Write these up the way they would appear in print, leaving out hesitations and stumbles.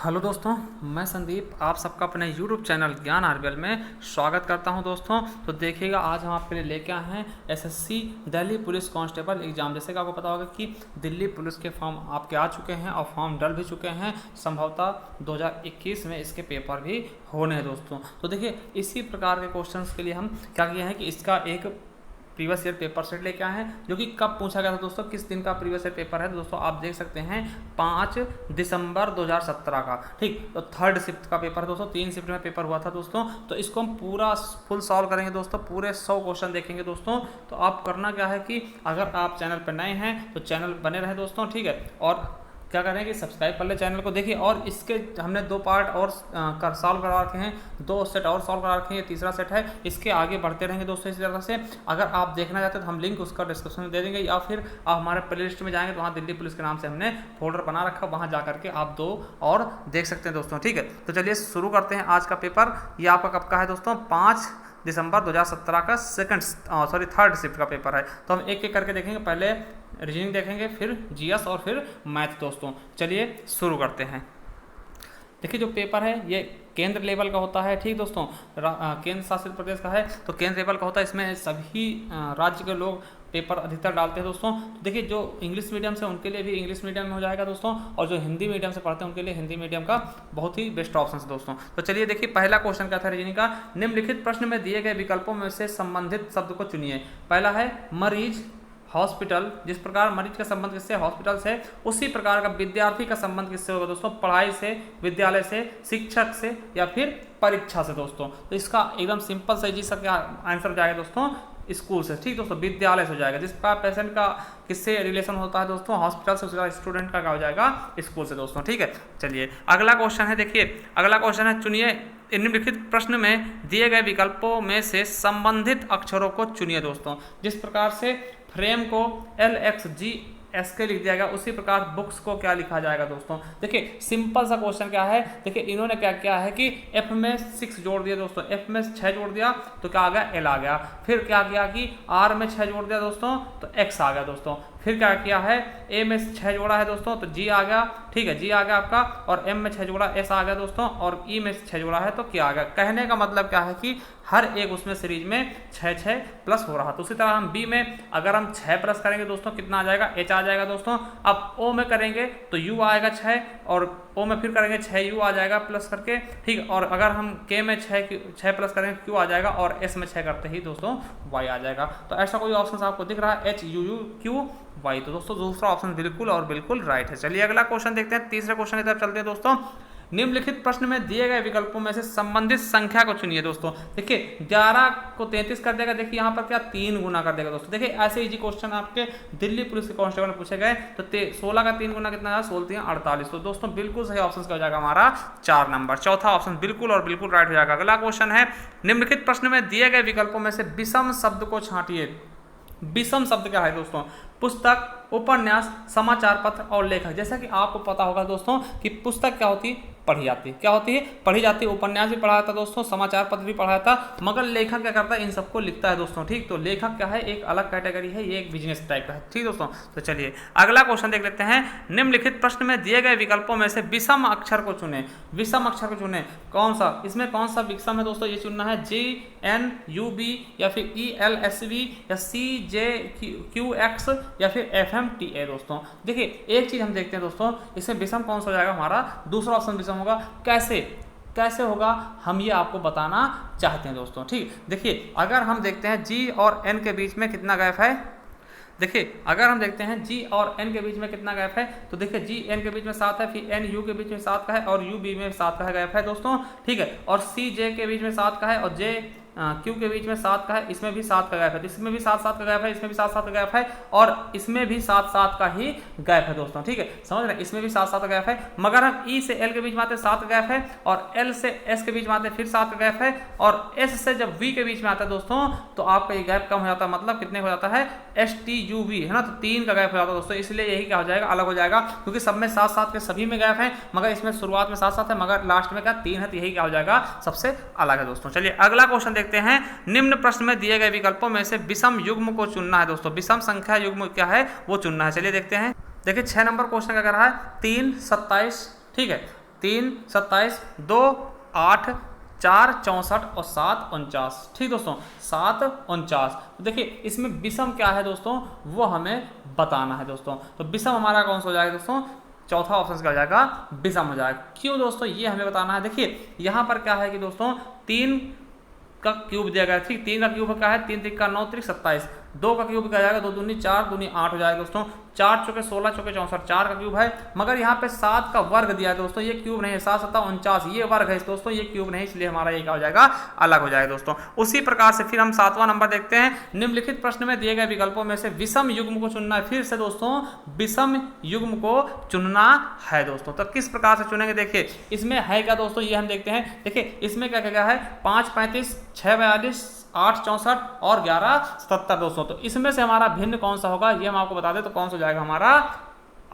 Hello दोस्तों, मैं संदीप आप सबका अपने YouTube चैनल ज्ञान आरबीएल में स्वागत करता हूं। दोस्तों तो देखिएगा, आज हम आपके लिए लेके आए हैं SSC Delhi police constable exam. जैसे कि आपको पता होगा कि दिल्ली पुलिस के फॉर्म आपके आ चुके हैं और फॉर्म डल भी चुके हैं। संभवतः 2021 में इसके पेपर भी होने हैं दोस्तों। तो देखिए, इसी प्रकार के क्वेश्चंस के लिए हम क्या किए हैं कि इसका एक प्रीवियस ईयर पेपर सेट लेके आए हैं, जो कि कब पूछा गया था दोस्तों, किस दिन का प्रीवियस ईयर पेपर है। दोस्तों आप देख सकते हैं 5 दिसंबर 2017 का। ठीक, तो थर्ड शिफ्ट का पेपर है दोस्तों, 3 शिफ्ट में पेपर हुआ था दोस्तों। तो इसको हम पूरा फुल सॉल्व करेंगे दोस्तों, पूरे 100 क्वेश्चन देखेंगे दोस्तों। तो आप करना क्या है कि अगर आप चैनल पर नए हैं तो चैनल बने रहे दोस्तों, ठीक है। और क्या करें कि सब्सक्राइब कर ले चैनल को, देखिए। और इसके हमने 2 पार्ट और सॉल्व करा रखे हैं, 2 सेट और सॉल्व करा रखे हैं, ये तीसरा सेट है। इसके आगे बढ़ते रहेंगे दोस्तों इसी तरह से। अगर आप देखना चाहते हैं तो हम लिंक उसका डिस्क्रिप्शन में दे देंगे, या फिर आप हमारे प्ले लिस्ट में जाएंगे तो वहाँ दिल्ली पुलिस के नाम से हमने फोल्डर बना रखा, वहाँ जा करके आप 2 और देख सकते हैं दोस्तों, ठीक है। तो चलिए शुरू करते हैं आज का पेपर। ये आपका कब का है दोस्तों? 5 दिसंबर 2017 का थर्ड शिफ्ट का पेपर है। तो हम एक एक करके देखेंगे, पहले रीजनिंग देखेंगे, फिर जीएस और फिर मैथ दोस्तों। चलिए शुरू करते हैं। देखिए, जो पेपर है ये केंद्र लेवल का होता है, ठीक दोस्तों। केंद्र शासित प्रदेश का है तो केंद्र लेवल का होता है। इसमें सभी राज्य के लोग पेपर अधिकतर डालते हैं दोस्तों। तो देखिए, जो इंग्लिश मीडियम से उनके लिए भी इंग्लिश मीडियम में हो जाएगा दोस्तों, और जो हिंदी मीडियम से पढ़ते हैं उनके लिए हिंदी मीडियम का बहुत ही बेस्ट ऑप्शन है दोस्तों। तो चलिए देखिए, पहला क्वेश्चन क्या था रीजनिंग का। निम्नलिखित प्रश्न में दिए गए विकल्पों में से संबंधित शब्द को चुनिए। पहला है मरीज, हॉस्पिटल। जिस प्रकार मरीज का संबंध किससे? हॉस्पिटल से, उसी प्रकार का विद्यार्थी का संबंध किससे होगा दोस्तों? पढ़ाई से, विद्यालय से, शिक्षक से, या फिर परीक्षा से दोस्तों। तो इसका एकदम सिंपल से जी सा आंसर हो जाएगा दोस्तों, स्कूल से, ठीक दोस्तों, विद्यालय से हो जाएगा। जिस पर पेशेंट का किससे रिलेशन होता है दोस्तों? हॉस्पिटल से, उसका स्टूडेंट का क्या हो जाएगा? स्कूल से दोस्तों, ठीक है। चलिए अगला क्वेश्चन है, देखिए अगला क्वेश्चन है, चुनिए निम्नलिखित प्रश्न में दिए गए विकल्पों में से संबंधित अक्षरों को चुनिए दोस्तों। जिस प्रकार से फ्रेम को LXGSK लिख दिया गया, उसी प्रकार बुक्स को क्या लिखा जाएगा दोस्तों? देखिए सिंपल सा क्वेश्चन क्या है, देखिए इन्होंने क्या किया है कि F में 6 जोड़ दिया दोस्तों, F में 6 जोड़ दिया तो क्या आ गया? L आ गया। फिर क्या किया कि R में 6 जोड़ दिया दोस्तों तो X आ गया दोस्तों। फिर क्या किया है, A में 6 जोड़ा है दोस्तों तो G आ गया, ठीक है, G आ गया आपका। और M में 6 जोड़ा S आ गया दोस्तों, और E में 6 जोड़ा है तो क्या आ गया? कहने का मतलब क्या है कि हर एक उसमें सीरीज में 6 प्लस हो रहा। तो उसी तरह हम B में अगर हम 6 प्लस करेंगे दोस्तों, कितना आ जाएगा? H आ जाएगा दोस्तों। अब O में करेंगे तो U आएगा 6, और O में फिर करेंगे 6U आ जाएगा प्लस करके, ठीक। और अगर हम K में 6 प्लस करेंगे Q आ जाएगा, और S में 6 करते ही दोस्तों Y आ जाएगा। तो ऐसा कोई ऑप्शन आपको दिख रहा है HUUQY? तो दोस्तों दूसरा ऑप्शन बिल्कुल और बिल्कुल राइट है। चलिए अगला क्वेश्चन देखते हैं, तीसरे क्वेश्चन की तरफ चलते हैं दोस्तों। निम्नलिखित प्रश्न में दिए गए विकल्पों में से संबंधित संख्या को चुनिए दोस्तों। देखिए 11 को 33 कर देगा, देखिए यहाँ पर क्या 3 गुना कर देगा दोस्तों। देखिए ऐसे इजी क्वेश्चन आपके दिल्ली पुलिस के कांस्टेबल में पूछे गए। तो 16 का 3 गुना कितना है? 16 48। तो दोस्तों बिल्कुल सही ऑप्शन क्या हो जाएगा हमारा? 4 नंबर, चौथा ऑप्शन बिल्कुल और बिल्कुल राइट हो जाएगा। अगला क्वेश्चन है, निम्नलिखित प्रश्न में दिए गए विकल्पों में से विषम शब्द को छांटिए। विषम शब्द क्या है दोस्तों? पुस्तक, उपन्यास, समाचार पत्र और लेखक। जैसा कि आपको पता होगा दोस्तों कि पुस्तक क्या होती है? पढ़ी जाती है। क्या होती है? पढ़ी जाती है। उपन्यास भी पढ़ा जाता है दोस्तों, समाचार पत्र भी पढ़ा जाता है, मगर लेखक क्या करता है? इन सबको लिखता है दोस्तों, ठीक। तो लेखक क्या है? एक अलग कैटेगरी है, ये एक बिजनेस टाइप का है, ठीक दोस्तों। तो चलिए अगला क्वेश्चन देख लेते हैं। निम्नलिखित प्रश्न में दिए गए विकल्पों में से विषम अक्षर को चुने। विषम अक्षर को चुने, कौन सा? इसमें कौन सा विषम है दोस्तों? ये चुनना है GNUB, या फिर ELSV, या CJQX, या फिर FMTA दोस्तों। देखिए एक चीज हम देखते हैं दोस्तों, इसमें विषम कौन सा हो जाएगा हमारा? दूसरा ऑप्शन विषम होगा। कैसे होगा हम ये आपको बताना चाहते हैं दोस्तों, ठीक। देखिए अगर हम देखते हैं G और N के बीच में कितना गैप है, देखिए अगर हम देखते हैं G और N के बीच में कितना गैप है, तो देखिए G N के बीच में 7 है, फिर N U के बीच में 7 का है, और U B में 7 का गैप है दोस्तों, ठीक है। और C J के बीच में 7 का है, और J Q के बीच में 7 का है, इसमें भी 7 का गैप है, इसमें भी 7 का गैप है, इसमें भी 7 का गैप है, और इसमें भी 7 का ही गैप है दोस्तों, ठीक है। समझ रहे हैं? इसमें भी 7 का गैप है, मगर हम E से L के बीच में आते 7 का गैप है, और L से S के बीच में आते फिर 7 का गैप है, और S से जब V के बीच में आता है दोस्तों तो आपका ये गैप कम हो जाता है। मतलब कितने हो जाता है? STUV है ना, तो 3 का गैप हो जाता है दोस्तों। इसलिए यही क्या हो जाएगा? अलग हो जाएगा, क्योंकि सब में 7 के सभी में गैप है, मगर इसमें शुरुआत में 7 है, मगर लास्ट में क्या 3 है, तो यही क्या हो जाएगा? सबसे अलग है दोस्तों। चलिए अगला क्वेश्चन देखते हैं। निम्न प्रश्न में दिए गए विकल्पों में से विषम युग्म को चुनना है दोस्तों। विषम संख्या युग्म क्या है वो चुनना है। चलिए देखते हैं। देखिए 6 नंबर क्वेश्चन क्या कर रहा है? 3 27, ठीक है। 3 27, 2 8, 4 64 और 7 49। ठीक दोस्तों, 7 49। तो देखिए इसमें विषम क्या है दोस्तों, वो हमें बताना है दोस्तों। तो विषम हमारा कौन सा हो जाएगा दोस्तों, चौथा ऑप्शन क्या हो जाएगा, विषम हो जाएगा। क्यों दोस्तों, ये हमें बताना है। देखिए यहाँ पर क्या है कि दोस्तों 3 का क्यूब दिया गया है, ठीक। 3 का क्यूब क्या है, 3 3 9 3 27। 2 का क्यूब क्या जाएगा, 2 दूनी 4 दूनी 8 हो जाएगा दोस्तों। 4 चौके 16 चौके 64, 4 का क्यूब है। मगर यहाँ पे 7 का वर्ग दिया है दोस्तों, ये क्यूब नहीं है। 7 7 49, ये वर्ग है दोस्तों, ये क्यूब नहीं, इसलिए हमारा ये क्या हो जाएगा, अलग हो जाएगा दोस्तों। उसी प्रकार से फिर हम 7वां नंबर देखते हैं। निम्नलिखित प्रश्न में दिए गए विकल्पों में से विषम युग्म को चुनना है। फिर से दोस्तों विषम युग्म को चुनना है दोस्तों। तो किस प्रकार से चुनेंगे, देखिए इसमें है क्या दोस्तों, ये हम देखते हैं। देखिए इसमें क्या क्या है, 5 35, 6 42, 8 64 और 11 77 दोस्तों। तो इसमें से हमारा भिन्न कौन सा होगा, ये हम आपको बता दें। तो कौन सा हो जाएगा हमारा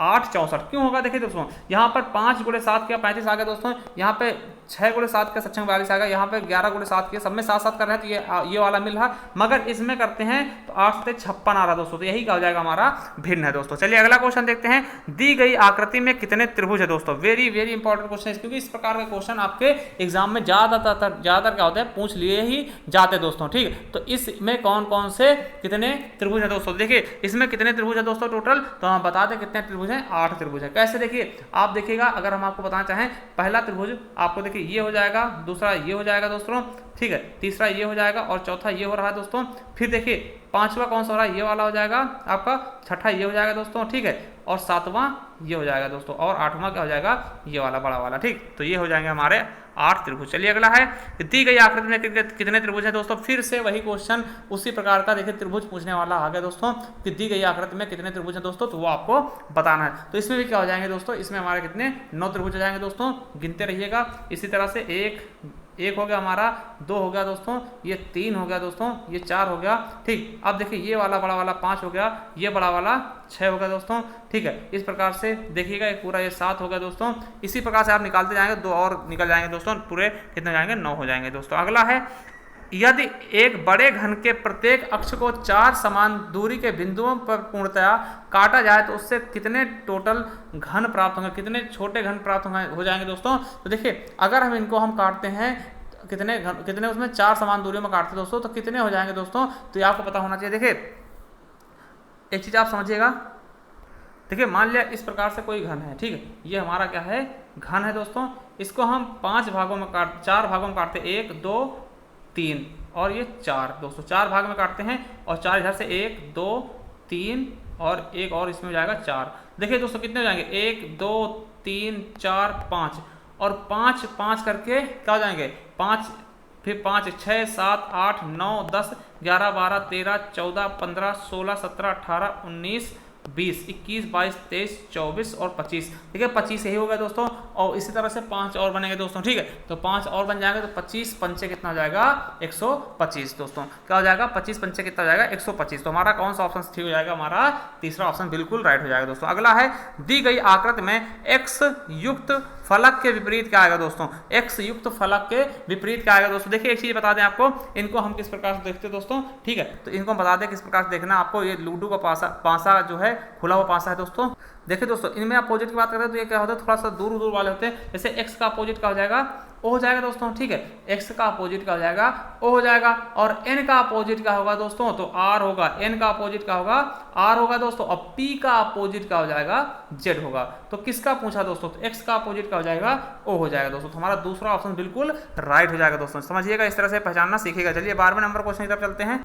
8 64। क्यों होगा, देखिए दोस्तों यहाँ पर 5 × 7 किया 35 आ गया दोस्तों। यहाँ पे 6 × 7 का 42 आ गया। यहाँ पे 11 × 7 किया, सब में 7 7 कर रहे हैं, तो ये वाला मिल रहा। मगर इसमें करते हैं तो 8 से 56 आ रहा दोस्तों। तो यही क्या हो जाएगा, हमारा भिन्न है दोस्तों। चलिए अगला क्वेश्चन देखते हैं। दी गई आकृति में कितने त्रिभुज है दोस्तों। वेरी वेरी इंपॉर्टेंट क्वेश्चन है, क्योंकि इस प्रकार के क्वेश्चन आपके एग्जाम में ज्यादातर क्या होता है, पूछ लिए ही जाते दोस्तों। ठीक है, तो इसमें कौन कौन से कितने त्रिभुज है दोस्तों। देखिए इसमें कितने त्रिभुज है दोस्तों टोटल, तो हम बता दें कितने त्रिभुज हैं, 8 त्रिभुज है। कैसे, देखिए आप देखिएगा, अगर हम आपको बताना चाहें, पहला त्रिभुज आपको देखिए ये हो जाएगा, दूसरा ये हो जाएगा दोस्तों, ठीक है, तीसरा ये हो जाएगा और चौथा ये हो रहा है दोस्तों। फिर देखिए पांचवा कौन सा हो रहा है, ये वाला हो जाएगा आपका, छठा ये हो जाएगा दोस्तों, ठीक है, और सातवां ये हो जाएगा दोस्तों, और आठवां क्या हो जाएगा, ये वाला बड़ा वाला। ठीक, तो ये हो जाएंगे हमारे 8 त्रिभुज। चलिए अगला है, दी गई आकृति में कितने त्रिभुज हैं दोस्तों। फिर से वही क्वेश्चन उसी प्रकार का, देखिए त्रिभुज पूछने वाला आ गया दोस्तों कि दी गई आकृति में कितने त्रिभुज हैं दोस्तों, तो वो आपको बताना है। तो इसमें भी क्या हो जाएंगे दोस्तों, इसमें हमारे कितने 9 त्रिभुज हो जाएंगे दोस्तों, गिनते रहिएगा। इसी तरह से एक हो गया हमारा, 2 हो गया दोस्तों, ये 3 हो गया दोस्तों, ये 4 हो गया। ठीक, अब देखिए ये वाला बड़ा वाला 5 हो गया, ये बड़ा वाला 6 हो गया दोस्तों। ठीक है, इस प्रकार से देखिएगा, एक पूरा ये 7 हो गया दोस्तों। इसी प्रकार से आप निकालते जाएंगे, 2 और निकल जाएंगे दोस्तों, पूरे कितने जाएंगे, 9 हो जाएंगे दोस्तों। अगला है, यदि एक बड़े घन के प्रत्येक अक्ष को 4 समान दूरी के बिंदुओं पर पूर्णतया काटा जाए तो उससे कितने टोटल घन प्राप्त होंगे, कितने छोटे घन प्राप्त हो जाएंगे दोस्तों। तो देखिए अगर हम इनको काटते हैं, कितने उसमें 4 समान दूरियों में काटते हैं दोस्तों, तो कितने हो जाएंगे दोस्तों, तो ये आपको पता होना चाहिए। देखिए एक चीज़ आप समझिएगा, देखिए मान लिया इस प्रकार से कोई घन है, ठीक है, ये हमारा क्या है, घन है दोस्तों। इसको हम 4 भागों में काटते हैं, 1 2 3 और ये 4 दोस्तों, 4 भाग में काटते हैं, और 4 इधर से 1 2 3 और एक और इसमें हो जाएगा 4। देखिए दोस्तों कितने हो जाएंगे, 1 2 3 4 5 और 5 5 करके क्या हो जाएंगे, 5 फिर 5 6 7 8 9 10 11 12 13 14 15 16 17 18 19 20 21 22 23 24 और 25। देखिए 25 यही हो गया दोस्तों, और इसी तरह से 5 और बनेंगे दोस्तों। ठीक है, तो 5 और बन जाएंगे, तो 25 पंचे कितना हो जाएगा, 125 दोस्तों। क्या हो जाएगा, 25 पंचे कितना हो जाएगा, 125। तो हमारा कौन सा ऑप्शन ठीक हो जाएगा, हमारा तीसरा ऑप्शन बिल्कुल राइट हो जाएगा दोस्तों। अगला है, दी गई आकृति में x युक्त फलक के विपरीत क्या आएगा दोस्तों, x युक्त फलक के विपरीत क्या आएगा दोस्तों। देखिए एक चीज बता दें आपको, इनको हम किस प्रकार से देखते हैं दोस्तों। ठीक है, तो इनको हम बता दें किस प्रकार से देखना आपको। ये लूडो का पासा जो है, खुला हुआ पासा है दोस्तों। देखिए दोस्तों, इनमें अपोजिट की बात करते हैं तो ये क्या होता है, थोड़ा सा दूर दूर वाले होते हैं। जैसे x का अपोजिट क्या हो जाएगा, ओ हो जाएगा दोस्तों। ठीक है, x का अपोजिट क्या हो जाएगा, ओ हो जाएगा। और n का अपोजिट क्या होगा दोस्तों, तो r होगा। n का अपोजिट क्या होगा, r होगा दोस्तों। और p का अपोजिट क्या हो जाएगा, z होगा। तो किसका पूछा दोस्तों, तो x का अपोजिट क्या हो जाएगा, o हो जाएगा दोस्तों। तो हमारा दूसरा ऑप्शन बिल्कुल राइट हो जाएगा दोस्तों। समझिएगा, इस तरह से पहचानना सीखिएगा। चलिए 12वें नंबर क्वेश्चन की तरफ चलते हैं।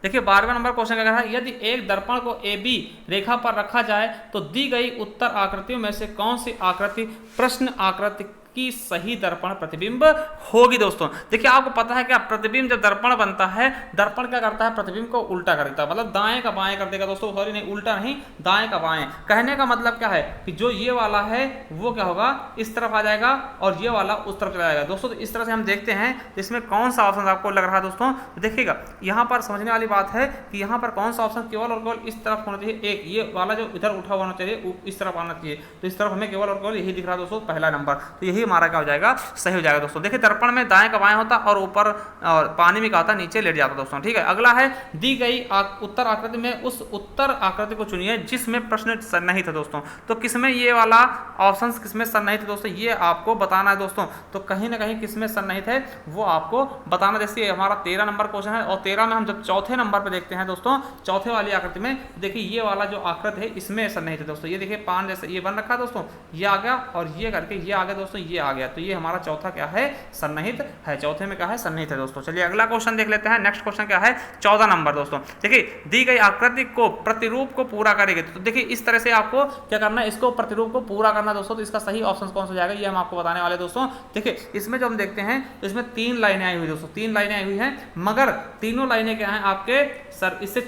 देखिए 12वें नंबर क्वेश्चन क्या है, यदि एक दर्पण को AB रेखा पर रखा जाए तो दी गई उत्तर आकृतियों में से कौन सी आकृति प्रश्न आकृति की सही दर्पण प्रतिबिंब होगी दोस्तों। देखिए आपको पता है क्या, प्रतिबिंब जब दर्पण बनता है, दर्पण क्या करता है, प्रतिबिंब को उल्टा कर देता है, मतलब दाएं का बाएं कर देगा दोस्तों। सॉरी नहीं, उल्टा नहीं, दाएं का बाएं। कहने का मतलब क्या है कि जो ये वाला है वो क्या होगा, इस तरफ आ जाएगा, और ये वाला उस तरफ चला जाएगा दोस्तों। तो इस तरह से हम देखते हैं तो इसमें कौन सा ऑप्शन आपको लग रहा है दोस्तों। तो देखिएगा यहाँ पर समझने वाली बात है कि यहाँ पर कौन सा ऑप्शन केवल और केवल इस तरफ होना चाहिए। एक ये वाला जो इधर उठा होना चाहिए, इस तरफ आना चाहिए। तो इस तरफ हमें केवल और केवल यही दिख रहा है दोस्तों, पहला नंबर। तो यही यही हमारा क्या हो जाएगा, सही हो जाएगा दोस्तों। देखिए दर्पण में दाएं का बाएं होता और ऊपर और पानी में क्या होता, नीचे लेट जाता दोस्तों। ठीक है, अगला है दी गई उत्तर आकृति में उस उत्तर आकृति को चुनिए जिसमें प्रश्न सन्निहित है दोस्तों। तो किसमें ये वाला ऑप्शन किसमें सन्निहित है दोस्तों, ये आपको बताना है दोस्तों। तो कहीं ना कहीं किसमें सन्निहित है वो आपको बताना। जैसे हमारा 13 नंबर क्वेश्चन है और 13 में हम जब चौथे नंबर पर देखते हैं दोस्तों, चौथे वाली आकृति में देखिए ये वाला जो आकृति है इसमें सन्निहित है दोस्तों। ये देखिए पान जैसे ये बन रखा है दोस्तों, ये आ गया और ये करके ये आ गया दोस्तों, ये आ गया। तो ये हमारा चौथा क्या है, सन्निहित है। चौथे में क्या है, सन्निहित है दोस्तों। चलिए अगला क्वेश्चन देख लेते हैं। नेक्स्ट क्वेश्चन क्या है, 14 नंबर दोस्तों। देखिए दी गई आकृति को प्रतिरूप को पूरा करेंगे। तो देखिए इस तरह से आपको क्या करना है, इसको प्रतिरूप को पूरा करना दोस्तों। तो इसका सही ऑप्शन कौन सा जाएगा, ये हम आपको बताने वाले दोस्तों। देखिए इसमें जो हम देखते हैं तो इसमें 3 लाइनें आई हुई दोस्तों, 3 लाइनें आई हुई हैं, मगर तीनों लाइनें क्या हैं आपके सर, इससे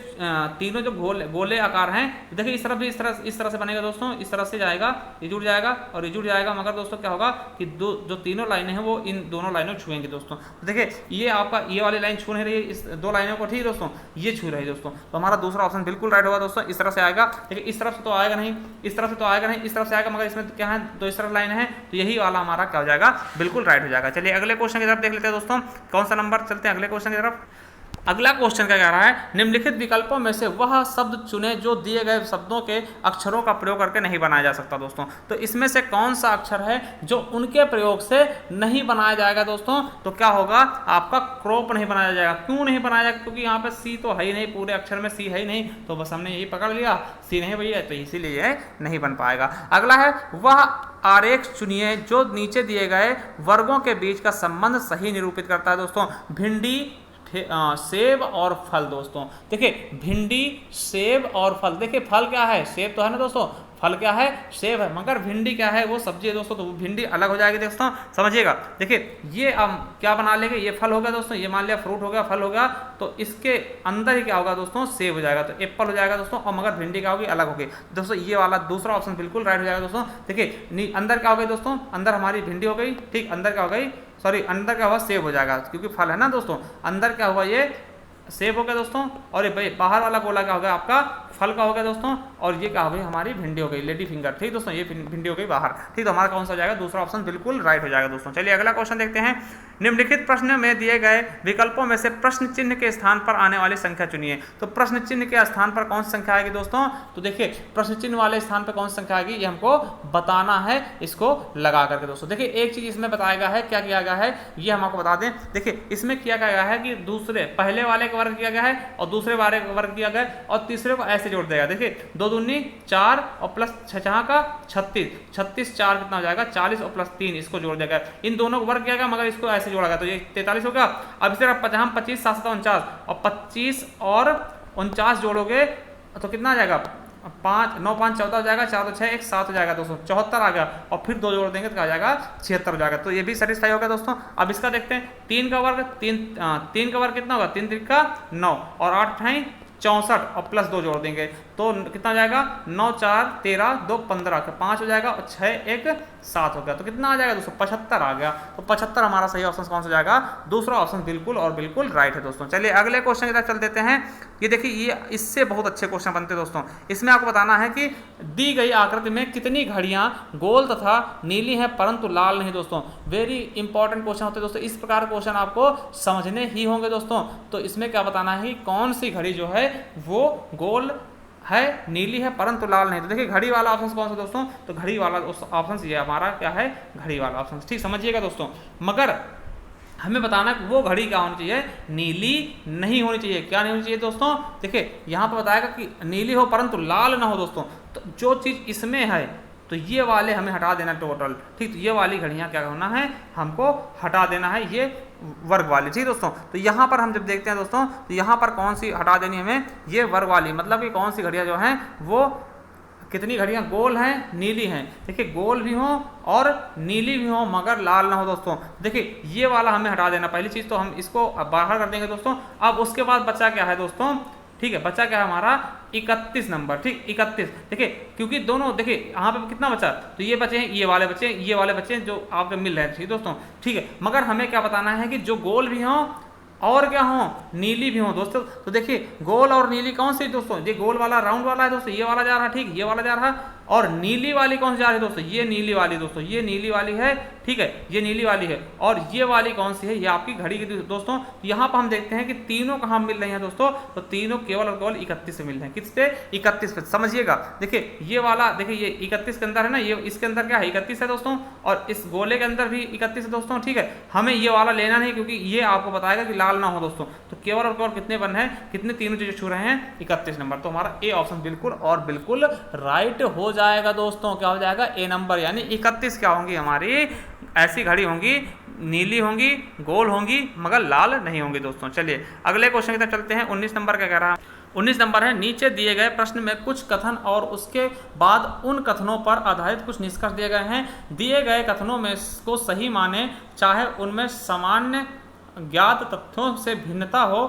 तीनों जो गोले आकार हैं, देखिए इस तरफ भी इस तरह से बनेगा दोस्तों, इस तरह से जाएगा, ये जुड़ जाएगा और ये जुड़ जाएगा। मगर दोस्तों क्या होगा कि जो तीनों लाइनें हैं वो इन दोनों लाइनों छुएंगे दोस्तों। तो देखिए ये आपका ये वाली लाइन छू नहीं रही है इस 2 लाइनों को, ठीक है दोस्तों, ये छू रही है दोस्तों। तो हमारा दूसरा ऑप्शन बिल्कुल राइट होगा दोस्तों। इस तरह से आएगा, देखिए इस तरफ से तो आएगा नहीं, इस तरफ से तो आएगा नहीं, इस तरफ से आएगा, मगर इसमें क्या है, 2 इस तरफ लाइन है, तो यही वाला हमारा क्या हो जाएगा, बिल्कुल राइट हो जाएगा। चलिए अगले क्वेश्चन की तरफ देख लेते हैं दोस्तों, कौन सा नंबर, चलते हैं अगले क्वेश्चन की तरफ। अगला क्वेश्चन क्या कह रहा है, निम्नलिखित विकल्पों में से वह शब्द चुने जो दिए गए शब्दों के अक्षरों का प्रयोग करके नहीं बनाया जा सकता दोस्तों। तो इसमें से कौन सा अक्षर है जो उनके प्रयोग से नहीं बनाया जाएगा दोस्तों। तो क्या होगा, आपका क्रॉप नहीं बनाया जाएगा। क्यों नहीं बनाया जाएगा, क्योंकि यहाँ पे सी तो है ही नहीं, पूरे अक्षर में सी है ही नहीं, तो बस हमने यही पकड़ लिया, सी नहीं भैया, तो इसीलिए नहीं बन पाएगा। अगला है, वह आरेख चुनिए जो नीचे दिए गए वर्गों के बीच का संबंध सही निरूपित करता है दोस्तों। भिंडी, सेब और फल दोस्तों। देखिए भिंडी, सेब और फल, देखिए फल क्या है, सेब तो है ना दोस्तों, फल क्या है, सेब है, मगर भिंडी क्या है, वो सब्जी है दोस्तों। तो भिंडी अलग हो जाएगी दोस्तों, समझिएगा। देखिए ये हम क्या बना लेंगे, ये फल हो गया दोस्तों, ये मान लिया फ्रूट हो गया, फल हो गया, तो इसके अंदर ही क्या होगा दोस्तों, सेब हो जाएगा, तो एप्पल हो जाएगा दोस्तों। और मगर भिंडी क्या होगी, अलग होगी दोस्तों। ये वाला दूसरा ऑप्शन बिल्कुल राइट हो जाएगा दोस्तों। देखिए अंदर क्या हो गई दोस्तों, अंदर हमारी भिंडी हो गई, ठीक, अंदर क्या हो गई, सॉरी अंदर क्या हुआ, सेब हो जाएगा, क्योंकि फल है ना दोस्तों। अंदर क्या हुआ, ये सेब हो गया दोस्तों, और ये बाहर वाला गोला क्या हो गया, आपका फल का हो गया दोस्तों, और ये क्या हो गई, हमारी भिंडी हो गई, लेडी फिंगर, ठीक दोस्तों, ये भिंडी हो गई बाहर, ठीक। तो हमारा कौन सा हो जाएगा, दूसरा ऑप्शन बिल्कुल राइट हो जाएगा दोस्तों। चलिए अगला क्वेश्चन देखते हैं। निम्नलिखित प्रश्न में दिए गए विकल्पों में से प्रश्न चिन्ह के स्थान पर आने वाली संख्या चुनिए। तो प्रश्न चिन्ह के स्थान पर कौन सी संख्या आएगी दोस्तों, तो देखिए प्रश्न चिन्ह वाले स्थान पर कौन सी संख्या आएगी, ये हमको बताना है, इसको लगा करके दोस्तों। देखिए एक चीज इसमें बताया गया है, क्या किया गया है, ये हम आपको बता दें। देखिए इसमें किया गया है कि दूसरे पहले वाले का वर्ग किया गया है और दूसरे वाले का वर्ग किया गया और तीसरे को ऐसे जोड़ देगा। देखिए 2 दूनी 4 और प्लस 6 का 36, 36 4 कितना हो जाएगा, 40 और प्लस 3 इसको जोड़ देगा। इन दोनों को वर्ग किया गया, मगर इसको ऐसे जोड़ा गया, तो ये 43 हो गया। अब इसे हम 25 7 49 और 25 और 49 जोड़ोगे तो कितना आ जाएगा, 5 9 5 14 हो जाएगा, 4 2 6 1 7 हो जाएगा दोस्तों, 74 आ गया। और फिर 2 जोड़ देंगे तो क्या आ जाएगा, 76 हो जाएगा। तो ये भी सेटिस्फाई हो गया दोस्तों। अब इसका देखते हैं, 3 का वर्ग 3 का वर्ग कितना होगा, 3 3 का 9 और 8 8 64 और प्लस 2 जोड़ देंगे तो कितना हो जाएगा, 9 4 13 2 15 5 हो जाएगा और 6 1 7 हो गया। तो कितना आ जाएगा दोस्तों, 75 आ गया। तो 75 हमारा सही ऑप्शन कौन सा जाएगा, दूसरा ऑप्शन बिल्कुल और बिल्कुल राइट है दोस्तों। चलिए अगले क्वेश्चन की तरफ चल देते हैं। ये देखिए ये इससे बहुत अच्छे क्वेश्चन बनते हैं दोस्तों। इसमें आपको बताना है कि दी गई आकृति में कितनी घड़ियां गोल तथा नीली हैं परंतु लाल नहीं दोस्तों। वेरी इंपॉर्टेंट क्वेश्चन होते हैं दोस्तों, इस प्रकार क्वेश्चन आपको समझने ही होंगे दोस्तों। तो इसमें क्या बताना है कि कौन सी घड़ी जो है वो गोल है, नीली है परंतु लाल नहीं। तो देखिए घड़ी वाला ऑप्शन कौन सा दोस्तों, तो घड़ी वाला ऑप्शन ये हमारा क्या है, घड़ी वाला ऑप्शन, ठीक समझिएगा दोस्तों। मगर हमें बताना है वो घड़ी क्या होनी चाहिए, नीली नहीं होनी चाहिए। क्या नहीं होनी चाहिए दोस्तों, देखिए यहाँ पर बताएगा कि नीली हो परंतु लाल ना हो दोस्तों। तो जो चीज़ इसमें है तो ये वाले हमें हटा देना टोटल, ठीक। तो ये वाली घड़ियाँ क्या होना है, हमको हटा देना है, ये वर्ग वाली, ठीक दोस्तों। तो यहाँ पर हम जब देखते हैं दोस्तों, तो यहाँ पर कौन सी हटा देनी हमें, ये वर्ग वाली, मतलब कि कौन सी घड़ियाँ जो हैं वो कितनी घड़ियाँ गोल हैं, नीली हैं। देखिए गोल भी हों और नीली भी हों मगर लाल ना हो दोस्तों। देखिए ये वाला हमें हटा देना, पहली चीज़ तो हम इसको बाहर कर देंगे दोस्तों। अब उसके बाद बचा क्या है दोस्तों, ठीक है, बचा क्या है हमारा 31 नंबर, ठीक 31। देखिए क्योंकि दोनों, देखिए यहाँ पे कितना बचा, तो ये बचे हैं, ये वाले बचे हैं, ये वाले बचे हैं जो आपके मिल रहे हैं, ठीक दोस्तों, ठीक है। मगर हमें क्या बताना है कि जो गोल भी हों और क्या हो, नीली भी हो दोस्तों। तो देखिए गोल और नीली कौन सी दोस्तों, ये गोल वाला राउंड वाला है दोस्तों, ये वाला जा रहा है, ठीक, ये वाला जा रहा है और नीली वाली कौन सी जा रही है दोस्तों, ये नीली वाली दोस्तों, ये नीली वाली है, ठीक है, ये नीली वाली है। और ये वाली कौन सी है, ये आपकी घड़ी की दोस्तों। यहाँ पर हम देखते हैं कि तीनों कहाँ मिल रही हैं दोस्तों, तो तीनों केवल और केवल 31 से मिल रहे हैं। किस पे, 31 पे। समझिएगा, देखिए ये वाला, देखिए ये 31 के अंदर है ना, ये इसके अंदर क्या है, 31 है दोस्तों, और इस गोले के अंदर भी 31 है दोस्तों, ठीक है। हमें ये वाला लेना नहीं, क्योंकि ये आपको बताएगा कि लाल ना हो दोस्तों। तो केवल और केवल कितने बन है, कितने तीनों चीजें छू रहे हैं, 31 नंबर। तो हमारा ए ऑप्शन बिल्कुल और बिल्कुल राइट हो जाएगा दोस्तों। क्या हो जाएगा, ए नंबर, यानी 31 क्या होंगी हमारी ऐसी घड़ी होंगी, नीली होंगी, गोल होंगी, मगर लाल नहीं होंगी दोस्तों। चलिए अगले क्वेश्चन की तरफ चलते हैं। 19 नंबर क्या कह रहा है, 19 नंबर है, नीचे दिए गए प्रश्न में कुछ कथन और उसके बाद उन कथनों पर आधारित कुछ निष्कर्ष दिए गए हैं। दिए गए कथनों में को सही माने, चाहे उनमें सामान्य ज्ञात तथ्यों से भिन्नता हो।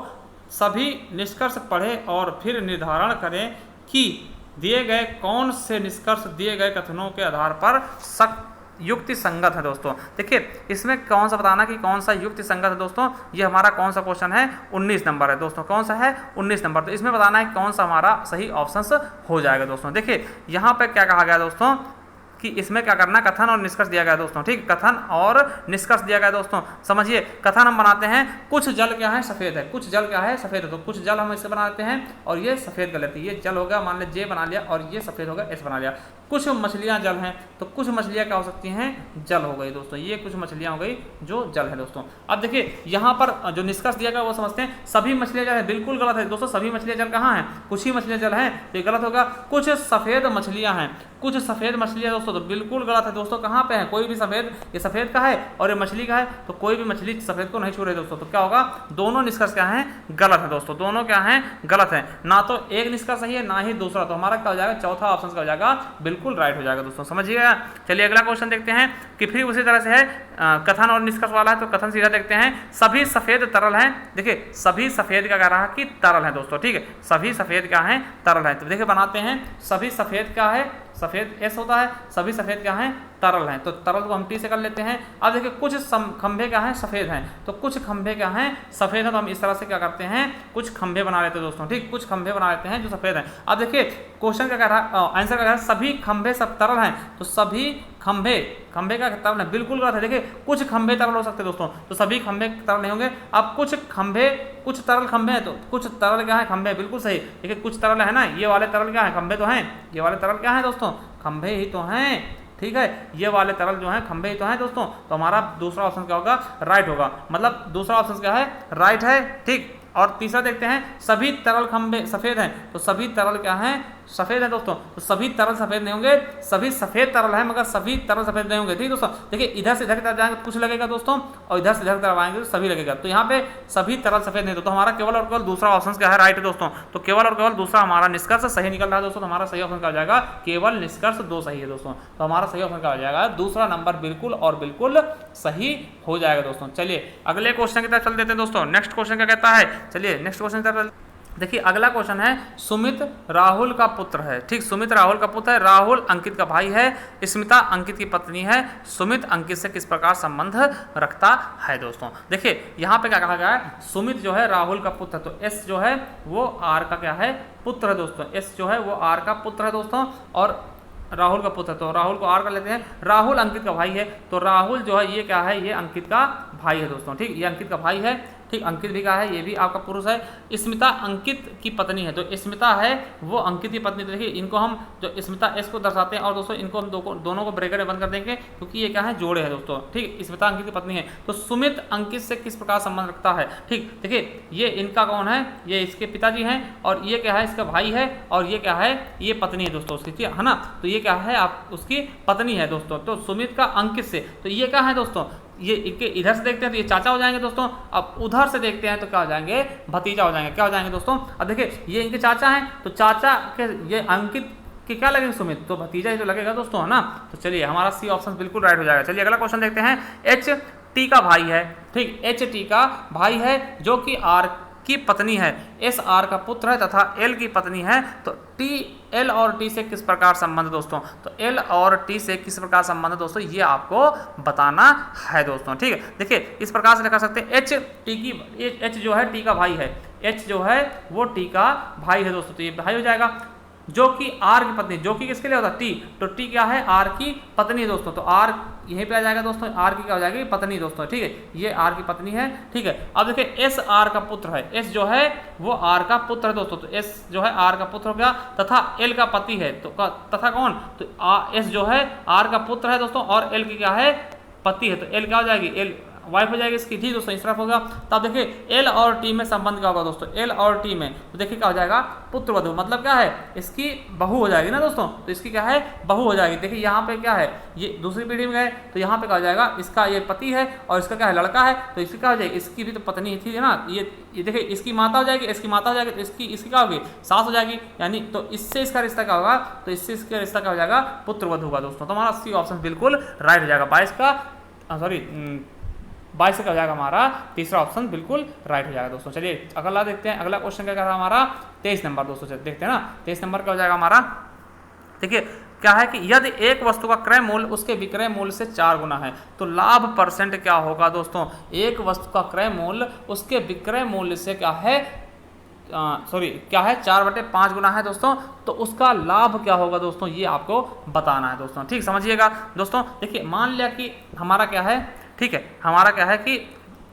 सभी निष्कर्ष पढ़ें और फिर निर्धारण करें कि दिए गए कौन से निष्कर्ष दिए गए कथनों के आधार पर युक्ति संगत है दोस्तों। देखिए इसमें कौन सा बताना कि कौन सा युक्ति संगत है दोस्तों। ये हमारा कौन सा क्वेश्चन है, 19 नंबर है दोस्तों। कौन सा है, 19 नंबर। तो इसमें बताना है कौन सा हमारा सही ऑप्शन हो जाएगा दोस्तों। देखिए यहाँ पे क्या कहा गया दोस्तों कि इसमें क्या करना, कथन और निष्कर्ष दिया गया दोस्तों, ठीक, कथन और निष्कर्ष दिया गया दोस्तों। समझिए, कथन हम बनाते हैं, कुछ जल क्या है, सफेद है, कुछ जल क्या है, सफेद है। तो कुछ जल हम इससे बनाते हैं और ये सफेद कर लेते हैं। ये जल हो गया, मान लिया जे बना लिया, और ये सफेद हो गया, एस बना लिया। कुछ मछलियां जल हैं, तो कुछ मछलियां क्या हो सकती हैं, जल हो गई दोस्तों। ये कुछ मछलियां हो गई जो जल है दोस्तों। अब देखिए यहाँ पर जो निष्कर्ष दिया गया वो समझते हैं। सभी मछलियां जल है, बिल्कुल गलत है दोस्तों। सभी मछलियां जल कहाँ हैं, कुछ ही मछलियां जल हैं, तो ये गलत होगा। कुछ सफेद मछलियां हैं, कुछ सफेद मछलियां दोस्तों, तो बिल्कुल गलत है दोस्तों। कहाँ पे है, कोई भी सफेद, ये सफेद का है और ये मछली का है, तो कोई भी मछली सफेद को नहीं छू रही दोस्तों। तो क्या होगा, दोनों निष्कर्ष क्या है, गलत है दोस्तों। दोनों क्या है, गलत है। ना तो एक निष्कर्ष सही है, ना ही दूसरा। तो हमारा क्या हो जाएगा, चौथा ऑप्शन क्या हो जाएगा, बिल्कुल राइट हो जाएगा दोस्तों। समझिएगा। चलिए अगला क्वेश्चन देखते हैं कि फिर उसी तरह से है, कथन और निष्कर्ष वाला है। तो कथन सीधा देखते हैं, सभी सफेद तरल हैं। देखिए सभी सफेद क्या कह रहा है कि तरल है दोस्तों, ठीक है। सभी सफेद क्या है, तरल है। तो देखिए बनाते हैं, सभी सफेद क्या है, सफेद एस होता है, सभी सफेद क्या हैं, तरल हैं। तो तरल को हम टी से कर लेते हैं। अब देखिए कुछ खंभे क्या हैं, सफेद हैं, तो कुछ खंभे क्या हैं, सफेद हैं। तो हम इस तरह से क्या करते हैं, कुछ खंभे बना लेते हैं दोस्तों, ठीक, कुछ खंभे बना लेते हैं जो सफेद हैं। अब देखिए क्वेश्चन क्या कह रहा है, आंसर क्या कह रहा है, सभी खंभे सब तरल हैं। तो सभी खंभे, खंभे का तरल है, बिल्कुल गलत है। देखिए कुछ खंभे तरल हो सकते हैं दोस्तों, तो सभी खंभे तरल नहीं होंगे। अब कुछ खंभे, कुछ तरल खंभे हैं, तो कुछ तरल क्या है, खंभे, बिल्कुल सही। देखिए कुछ तरल है ना, ये वाले तरल क्या है, खंभे तो हैं। ये वाले तरल क्या है दोस्तों, खंभे ही तो हैं, ठीक है। ये वाले तरल जो हैं खंभे ही तो हैं दोस्तों। तो हमारा दूसरा ऑप्शन क्या होगा, राइट होगा। मतलब दूसरा ऑप्शन क्या है, राइट है, ठीक। और तीसरा देखते हैं, सभी तरल खंभे सफेद हैं। तो सभी तरल क्या हैं, सफेद है दोस्तों। तो सभी तरल सफेद नहीं होंगे, सभी सफेद तरल है, मगर सभी तरल सफेद नहीं होंगे, ठीक दोस्तों। देखिए इधर से इधर की तरफ जाएंगे तो कुछ लगेगा दोस्तों, और इधर से इधर की तरफ आएंगे तो सभी लगेगा। तो यहाँ पे सभी तरल सफेद नहीं, तो हमारा केवल और केवल दूसरा ऑप्शन क्या है, राइट है दोस्तों। तो केवल और केवल दूसरा हमारा निष्कर्ष सही निकल रहा है दोस्तों। तो हमारा सही ऑप्शन क्या हो जाएगा, केवल निष्कर्ष 2 सही है दोस्तों। तो हमारा सही ऑप्शन क्या हो जाएगा, दूसरा नंबर बिल्कुल और बिल्कुल सही हो जाएगा दोस्तों। चलिए अगले क्वेश्चन की तरफ चल देते हैं दोस्तों। नेक्स्ट क्वेश्चन क्या कहता है, चलिए नेक्स्ट क्वेश्चन की तरफ। देखिए अगला क्वेश्चन है, सुमित राहुल का पुत्र है, ठीक। सुमित राहुल का पुत्र है, राहुल अंकित का भाई है, स्मिता अंकित की पत्नी है। सुमित अंकित से किस प्रकार संबंध रखता है दोस्तों। देखिए यहाँ पे क्या कहा गया है, सुमित जो है राहुल का पुत्र, तो एस जो है वो आर का क्या है, पुत्र है दोस्तों। एस जो है वो आर का पुत्र है दोस्तों, और राहुल का पुत्र, तो राहुल को आर कर लेते हैं। राहुल अंकित का भाई है, तो राहुल जो है ये क्या है, ये अंकित का भाई है दोस्तों, ठीक। ये अंकित का भाई है, ठीक। अंकित भी क्या है, ये भी आपका पुरुष है। स्मिता अंकित की पत्नी है, तो स्मिता है वो अंकित की पत्नी। तो देखिए इनको हम जो स्मिता एस को दर्शाते हैं, और दोस्तों इनको हम दोनों को ब्रैकेट में बंद कर देंगे, क्योंकि ये क्या है, जोड़े हैं दोस्तों, ठीक। स्मिता अंकित की पत्नी है, तो सुमित अंकित से किस प्रकार संबंध रखता है, ठीक। देखिए ये इनका कौन है, ये इसके पिताजी हैं, और ये क्या है, इसका भाई है, और ये क्या है, ये पत्नी है दोस्तों उसकी, ठीक है ना। तो ये क्या है, आप उसकी पत्नी है दोस्तों। तो सुमित का अंकित से, तो ये क्या है दोस्तों, ये इधर से देखते हैं तो ये चाचा हो जाएंगे दोस्तों। अब उधर से देखते हैं तो क्या हो जाएंगे, भतीजा हो जाएंगे। क्या हो जाएंगे दोस्तों, अब देखिए ये इनके चाचा हैं, तो चाचा के ये अंकित के क्या लगेंगे, सुमित, तो भतीजा ही तो लगेगा दोस्तों, है ना। तो चलिए हमारा सी ऑप्शन बिल्कुल राइट हो जाएगा। चलिए अगला क्वेश्चन देखते हैं। एच टी का भाई है, ठीक। एच टी का भाई है जो कि आर की पत्नी है, एस आर का पुत्र है तथा एल की पत्नी है। तो टी, एल और टी से किस प्रकार संबंध दोस्तों, तो एल और टी से किस प्रकार संबंध दोस्तों, ये आपको बताना है दोस्तों, ठीक है। देखिए इस प्रकार से लिखा सकते हैं, एच टी की, एच जो है टी का भाई है, एच जो है वो टी का भाई है दोस्तों, तो ये भाई हो जाएगा। जो कि आर की पत्नी, जो कि किसके लिए होता है टी, तो टी क्या है आर की पत्नी है दोस्तों, तो आर यहीं पे आ जाएगा दोस्तों, आर की क्या हो जाएगी पत्नी दोस्तों, ठीक है, ये आर की पत्नी है, ठीक है। अब देखिए एस आर का पुत्र है, एस जो है वो आर का पुत्र है दोस्तों, तो एस जो है आर का पुत्र हो गया, तथा एल का पति है, तो तथा कौन, तो एस जो है आर का पुत्र है दोस्तों, और एल की क्या है पति है, तो एल क्या हो जाएगी, एल वाइफ हो जाएगी इसकी, ठीक दोस्तों, इस तरफ होगा। तब देखिए एल और टी में संबंध क्या होगा दोस्तों, एल और टी में, तो देखिए क्या हो जाएगा पुत्र वधु, मतलब क्या है इसकी बहू हो जाएगी ना दोस्तों, तो इसकी क्या है बहू हो जाएगी। देखिए यहाँ पे क्या है, ये दूसरी पीढ़ी में गए तो यहाँ पे क्या हो जाएगा, इसका ये पति है और इसका क्या है लड़का है, तो इसकी क्या हो जाएगी, इसकी भी तो पत्नी थी ना, ये देखिए इसकी माता हो जाएगी, इसकी माता हो जाएगी, तो इसकी क्या होगी सास हो जाएगी, यानी तो इससे इसका रिश्ता क्या होगा, तो इससे इसका रिश्ता क्या हो जाएगा पुत्र वधु होगा दोस्तों। तो हमारा सी ऑप्शन बिल्कुल राइट हो जाएगा, 22 का 22 का हो जाएगा हमारा तीसरा ऑप्शन बिल्कुल राइट हो जाएगा दोस्तों। चलिए अगला देखते हैं, अगला क्वेश्चन क्या कर रहा है हमारा 23 नंबर दोस्तों, देखते हैं ना 23 नंबर का हो जाएगा हमारा। देखिए क्या है कि यदि एक वस्तु का क्रय मूल्य उसके विक्रय मूल्य से 4 गुना है तो लाभ परसेंट क्या होगा दोस्तों, एक वस्तु का क्रय मूल्य उसके विक्रय मूल्य से क्या है क्या है 4/5 गुना है दोस्तों, तो उसका लाभ क्या होगा दोस्तों, ये आपको बताना है दोस्तों, ठीक समझिएगा दोस्तों। देखिए मान लिया कि हमारा क्या है, ठीक है, हमारा क्या है कि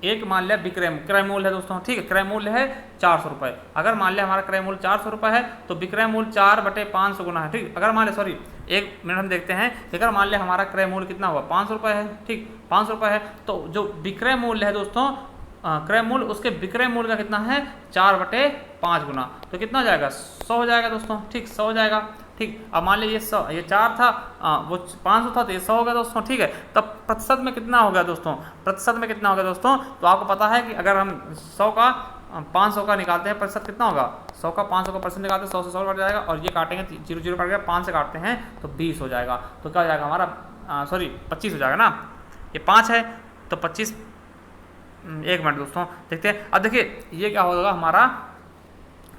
एक मान लिया क्रय मूल्य है दोस्तों, ठीक है, क्रय मूल्य है 400 रुपये, अगर मान लिया हमारा क्रय मूल्य 400 रुपये है तो विक्रय मूल्य 4/500 गुना है, ठीक, अगर मान लिया एक मिनट हम देखते हैं, अगर मान लिया हमारा क्रय मूल्य कितना हुआ 500 रुपये है, ठीक 500 रुपये है, तो जो विक्रय मूल्य है दोस्तों क्रय मूल्य उसके विक्रय मूल्य का कितना है 4/5 गुना, तो कितना हो जाएगा 100 हो जाएगा दोस्तों, ठीक 100 हो जाएगा, ठीक। अब मान लीजिए ये 4 था वो 500 था तो ये 100 हो गया दोस्तों, ठीक है। तब प्रतिशत में कितना हो गया दोस्तों, प्रतिशत में कितना हो गया दोस्तों, तो आपको पता है कि अगर हम 100 का 500 का निकालते हैं प्रतिशत कितना होगा, 100 का 500 का परसेंट निकालते हैं 100 से 100 कट जाएगा, और ये काटेंगे 0 कट गया, 5 से काटते हैं तो 20 हो जाएगा, तो क्या हो जाएगा हमारा 25 हो जाएगा ना, ये 5 है तो 25, एक मिनट दोस्तों देखते हैं। अब देखिए ये क्या होगा हमारा,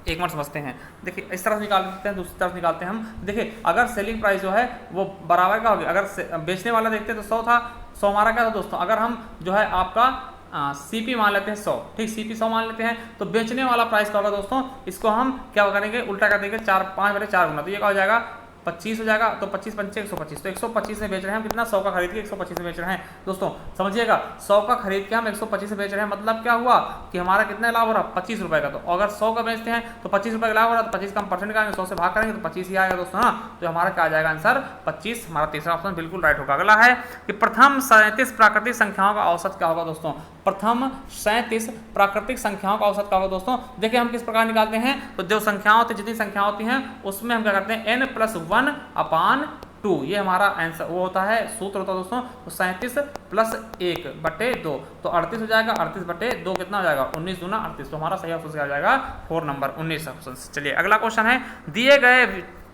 एक मिनट समझते हैं। देखिए इस तरफ निकाल देते हैं, दूसरी तरफ निकालते हैं हम। देखिए अगर सेलिंग प्राइस जो है वो बराबर का होगी, अगर बेचने वाला देखते हैं तो 100 था, 100 हमारा क्या था दोस्तों, अगर हम जो है आपका सीपी मान लेते हैं 100, ठीक सीपी 100 मान लेते हैं, तो बेचने वाला प्राइस क्या होगा दोस्तों, इसको हम क्या करेंगे उल्टा कर देंगे 5/4 गुना, तो ये क्या हो जाएगा 25 हो जाएगा, तो 25 पंचे 125, तो 125 में बेच रहे हैं हम कितना 100 का खरीद के 125 में बेच रहे हैं दोस्तों, समझिएगा 100 का खरीद के हम 125 में बेच रहे हैं, मतलब क्या हुआ कि हमारा कितना लाभ हो रहा है 25 रुपये का, तो अगर 100 का बेचते हैं तो 25 रुपये का लाभ हो रहा है, तो 25 का हम परसेंट करेंगे 100 से भाग करेंगे तो 25 ही आएगा दोस्तों ना, तो हमारा क्या आ जाएगा आंसर 25, हमारा तीसरा ऑप्शन बिल्कुल राइट होगा। अगला है कि प्रथम 37 प्राकृतिक संख्याओं का औसत क्या होगा दोस्तों, प्रथम 37 प्राकृतिक संख्याओं का औसत क्या होगा दोस्तों। देखिए हम किस प्रकार निकालते हैं, तो जो संख्याएं होती जितनी संख्या होती हैं उसमें हम क्या करते हैं n+1/2, ये हमारा आंसर वो होता है, सूत्र होता है दोस्तों, तो 37 + 1/2, तो 38 हो जाएगा, 38/2 कितना हो जाएगा 19 दूना 38, तो हमारा सही ऑप्शन क्या हो जाएगा 4 नंबर 19 ऑप्शन। चलिए अगला क्वेश्चन है, दिए गए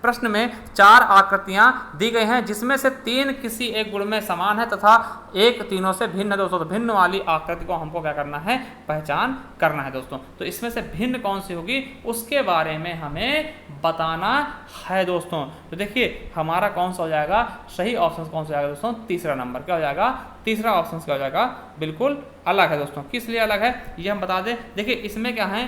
प्रश्न में 4 आकृतियां दी गई हैं जिसमें से 3 किसी एक गुण में समान है तथा एक तीनों से भिन्न है दोस्तों, तो भिन्न वाली आकृति को हमको क्या करना है पहचान करना है दोस्तों, तो इसमें से भिन्न कौन सी होगी उसके बारे में हमें बताना है दोस्तों। तो देखिए हमारा कौन सा हो जाएगा सही ऑप्शन, कौन सा हो जाएगा दोस्तों तीसरा नंबर, क्या हो जाएगा तीसरा ऑप्शन क्या हो जाएगा बिल्कुल अलग है दोस्तों। किस लिए अलग है ये हम बता दें, देखिए इसमें क्या है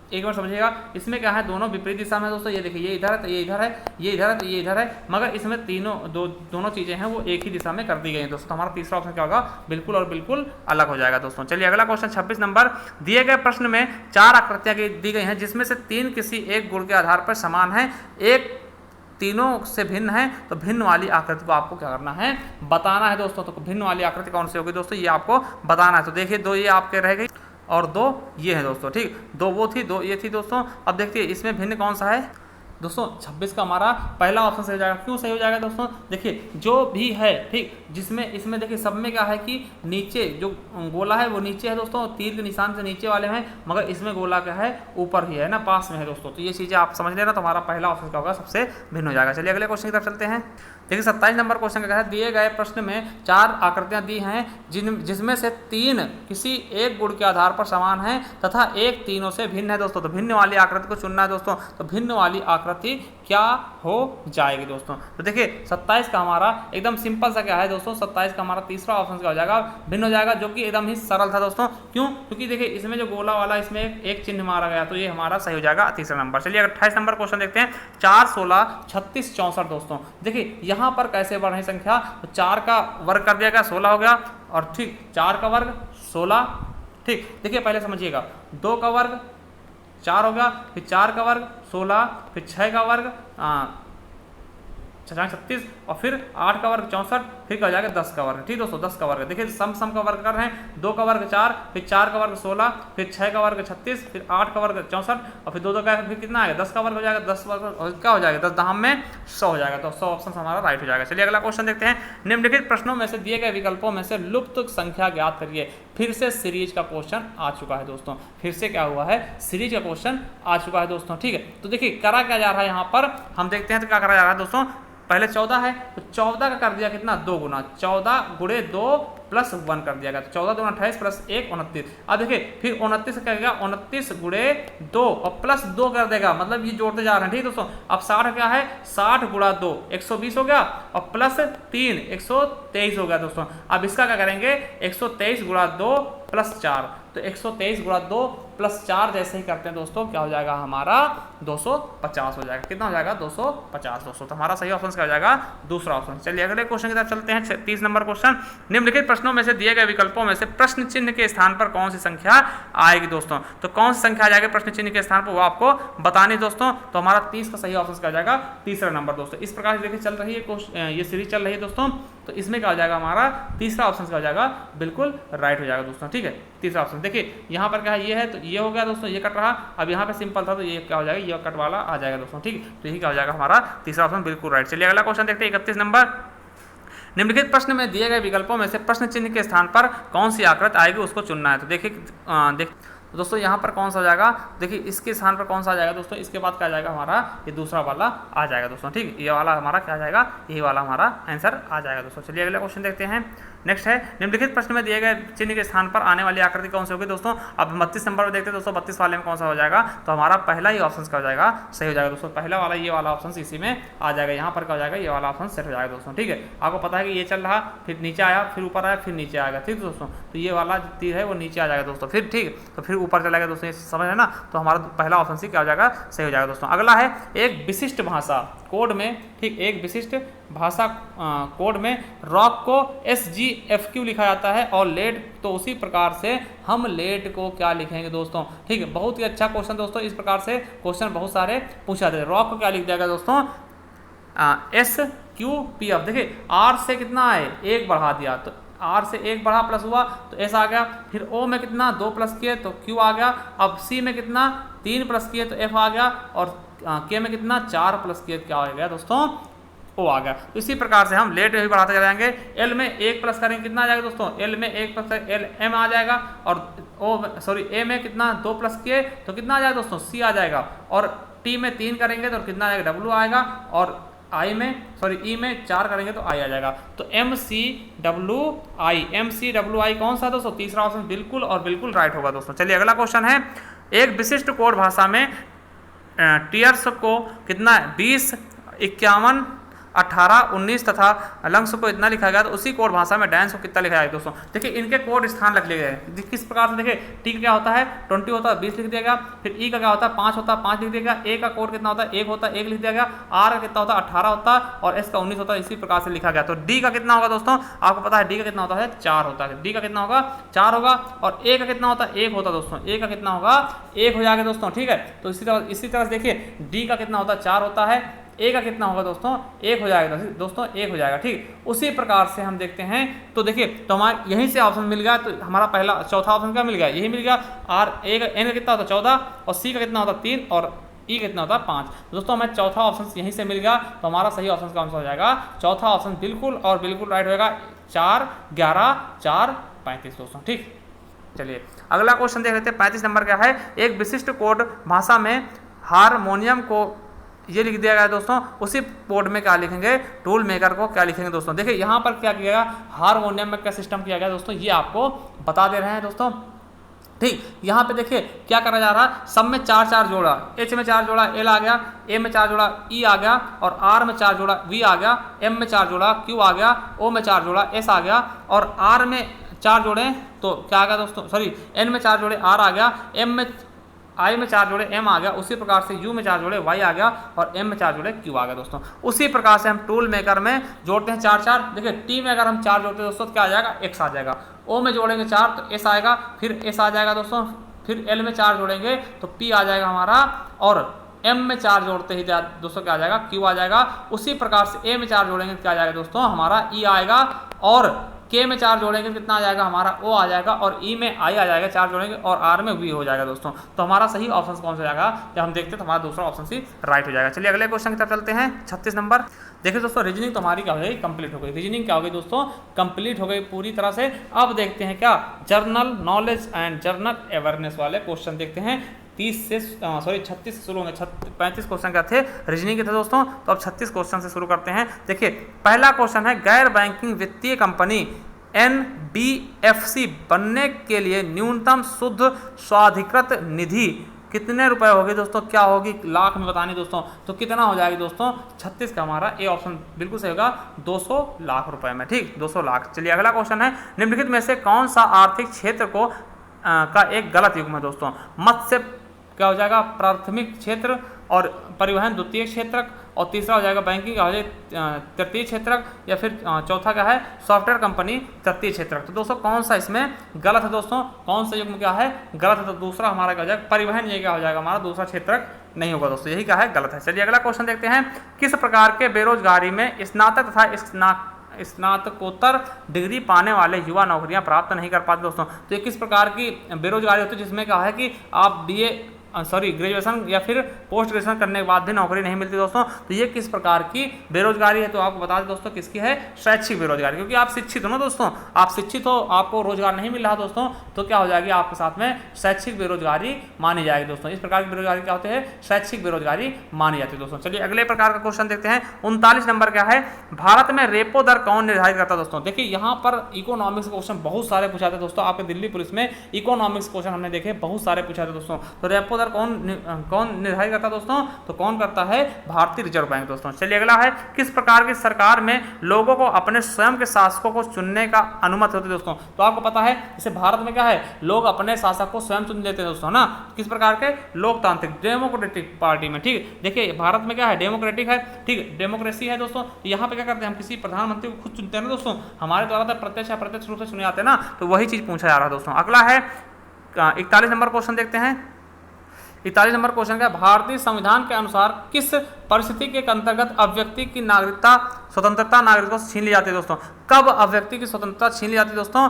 एक बार समझिएगा, इसमें क्या है दोनों विपरीत दिशा में दोस्तों, ये देखिए ये इधर है तो ये इधर है, ये इधर है तो ये इधर है, मगर इसमें दोनों चीज़ें हैं वो एक ही दिशा में कर दी गई हैं दोस्तों, हमारा तीसरा ऑप्शन क्या होगा बिल्कुल और बिल्कुल अलग हो जाएगा दोस्तों। चलिए अगला क्वेश्चन 26 नंबर, दिए गए प्रश्न में 4 आकृतियाँ दी गई हैं जिसमें से 3 किसी एक गुण के आधार पर समान है, एक तीनों से भिन्न है, तो भिन्न वाली आकृति को आपको क्या करना है बताना है दोस्तों। तो भिन्न वाली आकृति कौन सी होगी दोस्तों ये आपको बताना है। तो देखिए 2 ये आपके रह गई और 2 ये है दोस्तों, ठीक 2 वो थी 2 ये थी दोस्तों। अब देखिए इसमें भिन्न कौन सा है दोस्तों, 26 का हमारा पहला ऑप्शन सही हो जाएगा। क्यों सही हो जाएगा दोस्तों, देखिए जो भी है ठीक, जिसमें इसमें देखिए सब में क्या है कि नीचे जो गोला है वो नीचे है दोस्तों, तीर के निशान से नीचे वाले हैं, मगर इसमें गोला क्या है ऊपर ही है ना, पास में है दोस्तों। तो ये चीज़ें आप समझ लेना, तो हमारा पहला ऑप्शन क्या होगा सबसे भिन्न हो जाएगा। चलिए अगले क्वेश्चन की तरफ चलते हैं। देखिए 27 नंबर क्वेश्चन का क्या है, दिए गए प्रश्न में 4 आकृतियां दी हैं जिसमें से 3 किसी एक गुण के आधार पर समान हैं तथा एक तीनों से भिन्न है दोस्तों। तो भिन्न वाली आकृति को चुनना है दोस्तों। तो भिन्न वाली आकृति क्या हो जाएगी दोस्तों। तो देखिए 27 का हमारा एकदम सिंपल सा क्या है दोस्तों, 27 का हमारा तीसरा ऑप्शन क्या हो जाएगा, भिन्न हो जाएगा, जो कि एकदम ही सरल था दोस्तों। क्यों? क्योंकि देखिए इसमें जो गोला वाला इसमें एक चिन्ह मारा गया, तो ये हमारा सही हो जाएगा तीसरा नंबर। चलिए 28 नंबर क्वेश्चन देखते हैं। 4, 16, 36, 64 दोस्तों। देखिए यहाँ पर कैसे बढ़ रही संख्या, तो 4 का वर्ग कर दिया गया 16 हो गया, और ठीक 4 का वर्ग 16, ठीक। देखिए पहले समझिएगा, 2 का वर्ग 4 हो गया, फिर 4 का वर्ग 16, फिर 6 का वर्ग 36, और फिर 8 का वर्ग 64, फिर क्या हो जाएगा 10 का वर्ग। ठीक दोस्तों, 10 का वर्ग। देखिए सम का वर्ग कर रहे हैं, 2 का वर्ग 4, फिर 4 का वर्ग 16, फिर 6 का वर्ग 36, फिर 8 का वर्ग 64, और फिर 2 का फिर कितना आएगा 10 का वर्ग हो जाएगा। 10 वर्ग क्या हो जाएगा, 10 दहम में 100 हो जाएगा। तो 100 ऑप्शन हमारा राइट हो जाएगा। चलिए अगला क्वेश्चन देखते हैं। निम्नलिखित प्रश्नों में से दिए गए विकल्पों में से लुप्त संख्या ज्ञात करिए। फिर से सीरीज का क्वेश्चन आ चुका है दोस्तों, फिर से क्या हुआ है, सीरीज का क्वेश्चन आ चुका है दोस्तों। ठीक है, तो देखिए करा क्या जा रहा है यहाँ पर, हम देखते हैं तो क्या करा जा रहा है दोस्तों। पहले 14 है, तो 14 का कर दिया कितना 2 गुना, 14 गुणे 2 प्लस 1 कर दिया गया, तो 14 दूना 28 प्लस 1 29। अब देखिए फिर 29 क्या करेगा, 29 गुणे 2 और प्लस 2 कर देगा, मतलब ये जोड़ते जा रहे हैं। ठीक दोस्तों, अब 60 क्या है, 60 गुणा 2 120 हो गया, और प्लस 3 123 हो गया दोस्तों। अब इसका क्या करेंगे, 123 गुणा 2 प्लस 4, तो 123 गुणा 2 प्लस 4 जैसे ही करते हैं दोस्तों, क्या हो जाएगा हमारा 250 हो जाएगा। कितना हो जाएगा 250 दोस्तों। तो हमारा सही ऑप्शन क्या हो जाएगा, दूसरा ऑप्शन। चलिए अगले क्वेश्चन की तरफ चलते हैं। 30 नंबर क्वेश्चन। निम्नलिखित प्रश्नों में से दिए गए विकल्पों में से प्रश्न चिन्ह के स्थान पर कौन सी संख्या आएगी दोस्तों। तो कौन सी संख्या आ जाएगी प्रश्न चिन्ह के स्थान पर, वो आपको बतानी दोस्तों। तो हमारा 30 का सही ऑप्शन क्या हो जाएगा, तीसरा नंबर दोस्तों। इस प्रकार से देखिए चल रही है ये सीरीज चल रही है दोस्तों, तो इसमें क्या हो जाएगा हमारा तीसरा ऑप्शन क्या हो जाएगा, बिल्कुल राइट हो जाएगा दोस्तों। ठीक है, तीसरा ऑप्शन। देखिए यहाँ पर क्या है, ये है तो ये हो गया दोस्तों, ये कट रहा। अब यहाँ पे सिंपल था तो ये क्या हो जाएगा, ये कट वाला आ जाएगा दोस्तों। ठीक, तो यही क्या हो जाएगा हमारा तीसरा ऑप्शन बिल्कुल राइट। चलिए अगला क्वेश्चन देखते हैं। 31 नंबर। निम्नलिखित प्रश्न में दिए गए विकल्पों में से प्रश्न चिन्ह के स्थान पर कौन सी आकृति आएगी, उसको चुनना है। तो देखिए तो दोस्तों यहाँ पर कौन सा हो जाएगा, देखिए इसके स्थान पर कौन सा आ जाएगा दोस्तों, इसके बाद क्या आ जाएगा हमारा, ये दूसरा वाला आ जाएगा दोस्तों। ठीक, ये वाला हमारा क्या आ जाएगा, यही वाला हमारा आंसर आ जाएगा दोस्तों। चलिए अगला क्वेश्चन देखते हैं। नेक्स्ट है, निम्नलिखित प्रश्न में दिए गए चिन्ह के स्थान पर आने वाली आकृति कौन सी होगी दोस्तों। अब 32 नंबर में देखते हैं दोस्तों, 32 वाले में कौन सा हो जाएगा, तो हमारा पहला ही ऑप्शन क्या हो जाएगा, सही हो जाएगा दोस्तों। पहला वाला ये वाला ऑप्शन इसी में आ जाएगा, यहाँ पर क्या हो जाएगा, ये वाला ऑप्शन सेट हो जाएगा दोस्तों। ठीक है, आपको पता है कि ये चल रहा, फिर नीचे आया, फिर ऊपर आया, फिर नीचे आएगा। ठीक दोस्तों, तो ये वाला तीर है वो नीचे आ जाएगा दोस्तों, फिर ठीक, तो फिर ऊपर चला गया दोस्तों, समझ है ना। तो हमारा पहला ऑप्शन सी क्या हो जाएगा, सही हो जाएगा दोस्तों। अगला है, एक विशिष्ट भाषा कोड में, ठीक, एक विशिष्ट भाषा कोड में रॉक को SGFQ लिखा जाता है और लेट तो उसी प्रकार से हम लेट को क्या लिखेंगे दोस्तों। ठीक है, बहुत ही अच्छा क्वेश्चन दोस्तों। इस प्रकार से क्वेश्चन बहुत सारे पूछा जाते हैं। रॉक को क्या लिख दिया गया दोस्तों, SQPF। देखिए R से कितना है, 1 बढ़ा दिया, तो R से 1 बढ़ा प्लस हुआ तो S आ गया। फिर O में कितना 2 प्लस किए तो Q आ गया। अब C में कितना 3 प्लस किए तो F आ गया। और K में कितना 4 प्लस किए क्या आ गया दोस्तों, O आ गया। तो इसी प्रकार से हम लेट भी बढ़ाते जाएंगे। L में 1 प्लस करेंगे कितना आ जाएगा दोस्तों, L में 1 प्लस L M आ जाएगा। और A में कितना 2 प्लस किए तो कितना आ जाएगा दोस्तों, C आ जाएगा। और T में 3 करेंगे तो कितना आ जाएगा, W आएगा। और E में 4 करेंगे तो I आ जाएगा। तो MCWI कौन सा दोस्तों, तीसरा ऑप्शन बिल्कुल और बिल्कुल राइट होगा दोस्तों। चलिए अगला क्वेश्चन है, एक विशिष्ट कोड भाषा में टीयर्स को कितना 20, 51, 18, 19 तथा लंग्स को इतना लिखा गया, तो उसी कोड भाषा में डांस को कितना लिखा जाएगा दोस्तों। देखिए इनके कोड स्थान रख लिए गए किस प्रकार से। देखिए टी का क्या होता है 20 होता है 20 लिख दिया गया। फिर ई का क्या होता है 5 होता है 5 लिख दिया गया। ए का कोड कितना होता है 1 होता है 1 लिख दिया गया। आर का कितना होता है 18 होता है। और एस का 19 होता है। इसी प्रकार से लिखा गया। तो डी का कितना होगा दोस्तों, आपको पता है डी का कितना होता है 4 होता है। डी का कितना होगा 4 होगा। और ए का कितना होता है 1 होता है दोस्तों। ए का कितना होगा 1 हो जाएगा दोस्तों। ठीक है, तो इसी तरह देखिए डी का कितना होता है 4 होता है। ए का कितना होगा दोस्तों 1 हो जाएगा दोस्तों 1 हो जाएगा। ठीक, उसी प्रकार से हम देखते हैं। तो देखिए तो हमारे यहीं से ऑप्शन मिल गया। तो हमारा पहला चौथा ऑप्शन क्या मिल गया, यही मिल गया। आर ए का एन का कितना होता है 14 और सी का कितना होता है 3 और ई कितना होता है 5। दोस्तों हमें चौथा ऑप्शन यहीं से मिल गया। तो हमारा सही ऑप्शन का आंसर हो जाएगा चौथा ऑप्शन बिल्कुल और बिल्कुल राइट होगा 4, 11, 4, 35 दोस्तों। ठीक, चलिए अगला क्वेश्चन देख लेते हैं। 35 नंबर क्या है, एक विशिष्ट कोड भाषा में हारमोनियम को ये लिख दिया गया दोस्तों। उसी कोड में क्या लिखेंगे, टूल मेकर को क्या लिखेंगे दोस्तों। देखिए यहाँ पर क्या किया गया, हारमोनियम में क्या सिस्टम किया गया दोस्तों, ये आपको बता दे रहे हैं दोस्तों। ठीक, यहाँ पे देखिए क्या करा जा रहा है, सब में 4 4 जोड़ा, H में 4 जोड़ा L आ गया, A में 4 जोड़ा E आ गया, और R में 4 जोड़ा V आ गया, M में 4 जोड़ा Q आ गया, O में 4 जोड़ा S आ गया, और R में 4 जोड़े तो क्या आ गया दोस्तों, सॉरी N में 4 जोड़े R आ गया, M में I में 4 जोड़े M आ गया, उसी प्रकार से U में 4 जोड़े Y आ गया, और M में 4 जोड़े Q आ गया दोस्तों। उसी प्रकार से हम टूल मेकर में जोड़ते हैं 4 4। देखिए T में अगर हम 4 जोड़ते हैं दोस्तों तो क्या आ जाएगा, X आ जाएगा। O में जोड़ेंगे 4 तो S आएगा, फिर S आ जाएगा दोस्तों, फिर L में 4 जोड़ेंगे तो P आ जाएगा हमारा, और M में 4 जोड़ते ही दोस्तों क्या आ जाएगा, Q आ जाएगा। उसी प्रकार से A में 4 जोड़ेंगे तो क्या आ जाएगा दोस्तों, हमारा E आएगा, और K में 4 जोड़ेंगे कितना आ जाएगा, हमारा O आ जाएगा, और E में I आ जाएगा 4 जोड़ेंगे, और R में V हो जाएगा दोस्तों। तो हमारा सही ऑप्शन कौन सा हो जाएगा, जब हम देखते हैं तो हमारा दूसरा ऑप्शन सी राइट हो जाएगा। चलिए अगले क्वेश्चन की तरफ चलते हैं, 36 नंबर। देखिए दोस्तों रीजनिंग तो हमारी क्या हो गई, कंप्लीट हो गई। रीजनिंग क्या हो गई दोस्तों, कंप्लीट हो गई पूरी तरह से। अब देखते हैं क्या, general knowledge and journal awareness वाले क्वेश्चन देखते हैं। 36 से शुरू होंगे, 35 क्वेश्चन क्या थे, रीजनिंग के थे दोस्तों। तो अब 36 क्वेश्चन से शुरू करते हैं। देखिए पहला क्वेश्चन है, गैर बैंकिंग वित्तीय कंपनी NBFC बनने के लिए न्यूनतम शुद्ध स्वाधिकृत निधि कितने रुपए होगी दोस्तों, क्या होगी, लाख में बतानी दोस्तों। तो कितना हो जाएगी दोस्तों, 36 का हमारा ए ऑप्शन बिल्कुल सही होगा, 200 लाख रुपए में। ठीक, 200 लाख। चलिए अगला क्वेश्चन है, निम्नलिखित में से कौन सा आर्थिक क्षेत्र को का एक गलत युग्म है दोस्तों। मत्स्य क्या हो जाएगा, प्राथमिक क्षेत्र, और परिवहन द्वितीय क्षेत्रक, और तीसरा हो जाएगा बैंकिंग क्या हो जाएगा, तृतीय क्षेत्रक, या फिर चौथा क्या है, सॉफ्टवेयर कंपनी तृतीय क्षेत्रक। तो दोस्तों कौन सा इसमें गलत है दोस्तों, कौन सा युग्म क्या है गलत है, तो दूसरा हमारा क्या हो जाएगा, परिवहन, ये क्या हो जाएगा हमारा, दूसरा क्षेत्रक नहीं होगा दोस्तों, यही क्या है गलत है। चलिए अगला क्वेश्चन देखते हैं, किस प्रकार के बेरोजगारी में स्नातक तथा स्नातकोत्तर डिग्री पाने वाले युवा नौकरियां प्राप्त नहीं कर पाते दोस्तों। तो ये किस प्रकार की बेरोजगारी होती है, जिसमें क्या है कि आप ग्रेजुएशन या फिर पोस्ट ग्रेजुएशन करने के बाद भी नौकरी नहीं मिलती दोस्तों। तो ये किस प्रकार की बेरोजगारी है, तो आपको बता दें दोस्तों किसकी है, शैक्षिक बेरोजगारी। क्योंकि आप शिक्षित हो ना दोस्तों, आप शिक्षित हो, आपको रोजगार नहीं मिल रहा दोस्तों, तो क्या हो जाएगी, आपके साथ में शैक्षिक बेरोजगारी मानी जाएगी दोस्तों। इस प्रकार की बेरोजगारी क्या होते हैं, शैक्षिक बेरोजगारी मानी जाती है दोस्तों। चलिए अगले प्रकार का क्वेश्चन देखते हैं, 39 नंबर क्या है, भारत में रेपो दर कौन निर्धारित करता है दोस्तों। देखिए यहाँ पर इकोनॉमिक्स क्वेश्चन बहुत सारे पूछा थे दोस्तों, आपके दिल्ली पुलिस में इकोनॉमिक्स क्वेश्चन हमने देखे बहुत सारे पूछा थे दोस्तों। तो रेपो कौन निर्धारित करता है दोस्तों, तो कौन करता है, भारतीय रिजर्व बैंक दोस्तों। चलिए अगला है, किस प्रकार की सरकार में लोगों को अपने स्वयं के शासकों को चुनने का अनुमति होती है दोस्तों। तो आपको पता है जैसे भारत में क्या है, लोग अपने शासक को स्वयं चुन लेते हैं दोस्तों ना, किस प्रकार के, लोकतांत्रिक डेमोक्रेटिक पार्टी में। ठीक, देखिए भारत में क्या है, डेमोक्रेटिक है, ठीक, डेमोक्रेसी है दोस्तों। तो यहाँ पे क्या करते हैं, हम किसी प्रधानमंत्री को खुद चुनते हैं ना दोस्तों, हमारे द्वारा प्रत्यक्ष अप्रत्यक्ष रूप से चुने जाते हैं ना, तो वही चीज पूछा जा रहा है दोस्तों। अगला है 41 नंबर क्वेश्चन देखते हैं। 41 नंबर क्वेश्चन का, भारतीय संविधान के अनुसार किस परिस्थिति के अंतर्गत अव्यक्ति की नागरिकता स्वतंत्रता नागरिकों से छीन ली जाती है दोस्तों। कब अव्यक्ति की स्वतंत्रता छीन ली जाती है दोस्तों,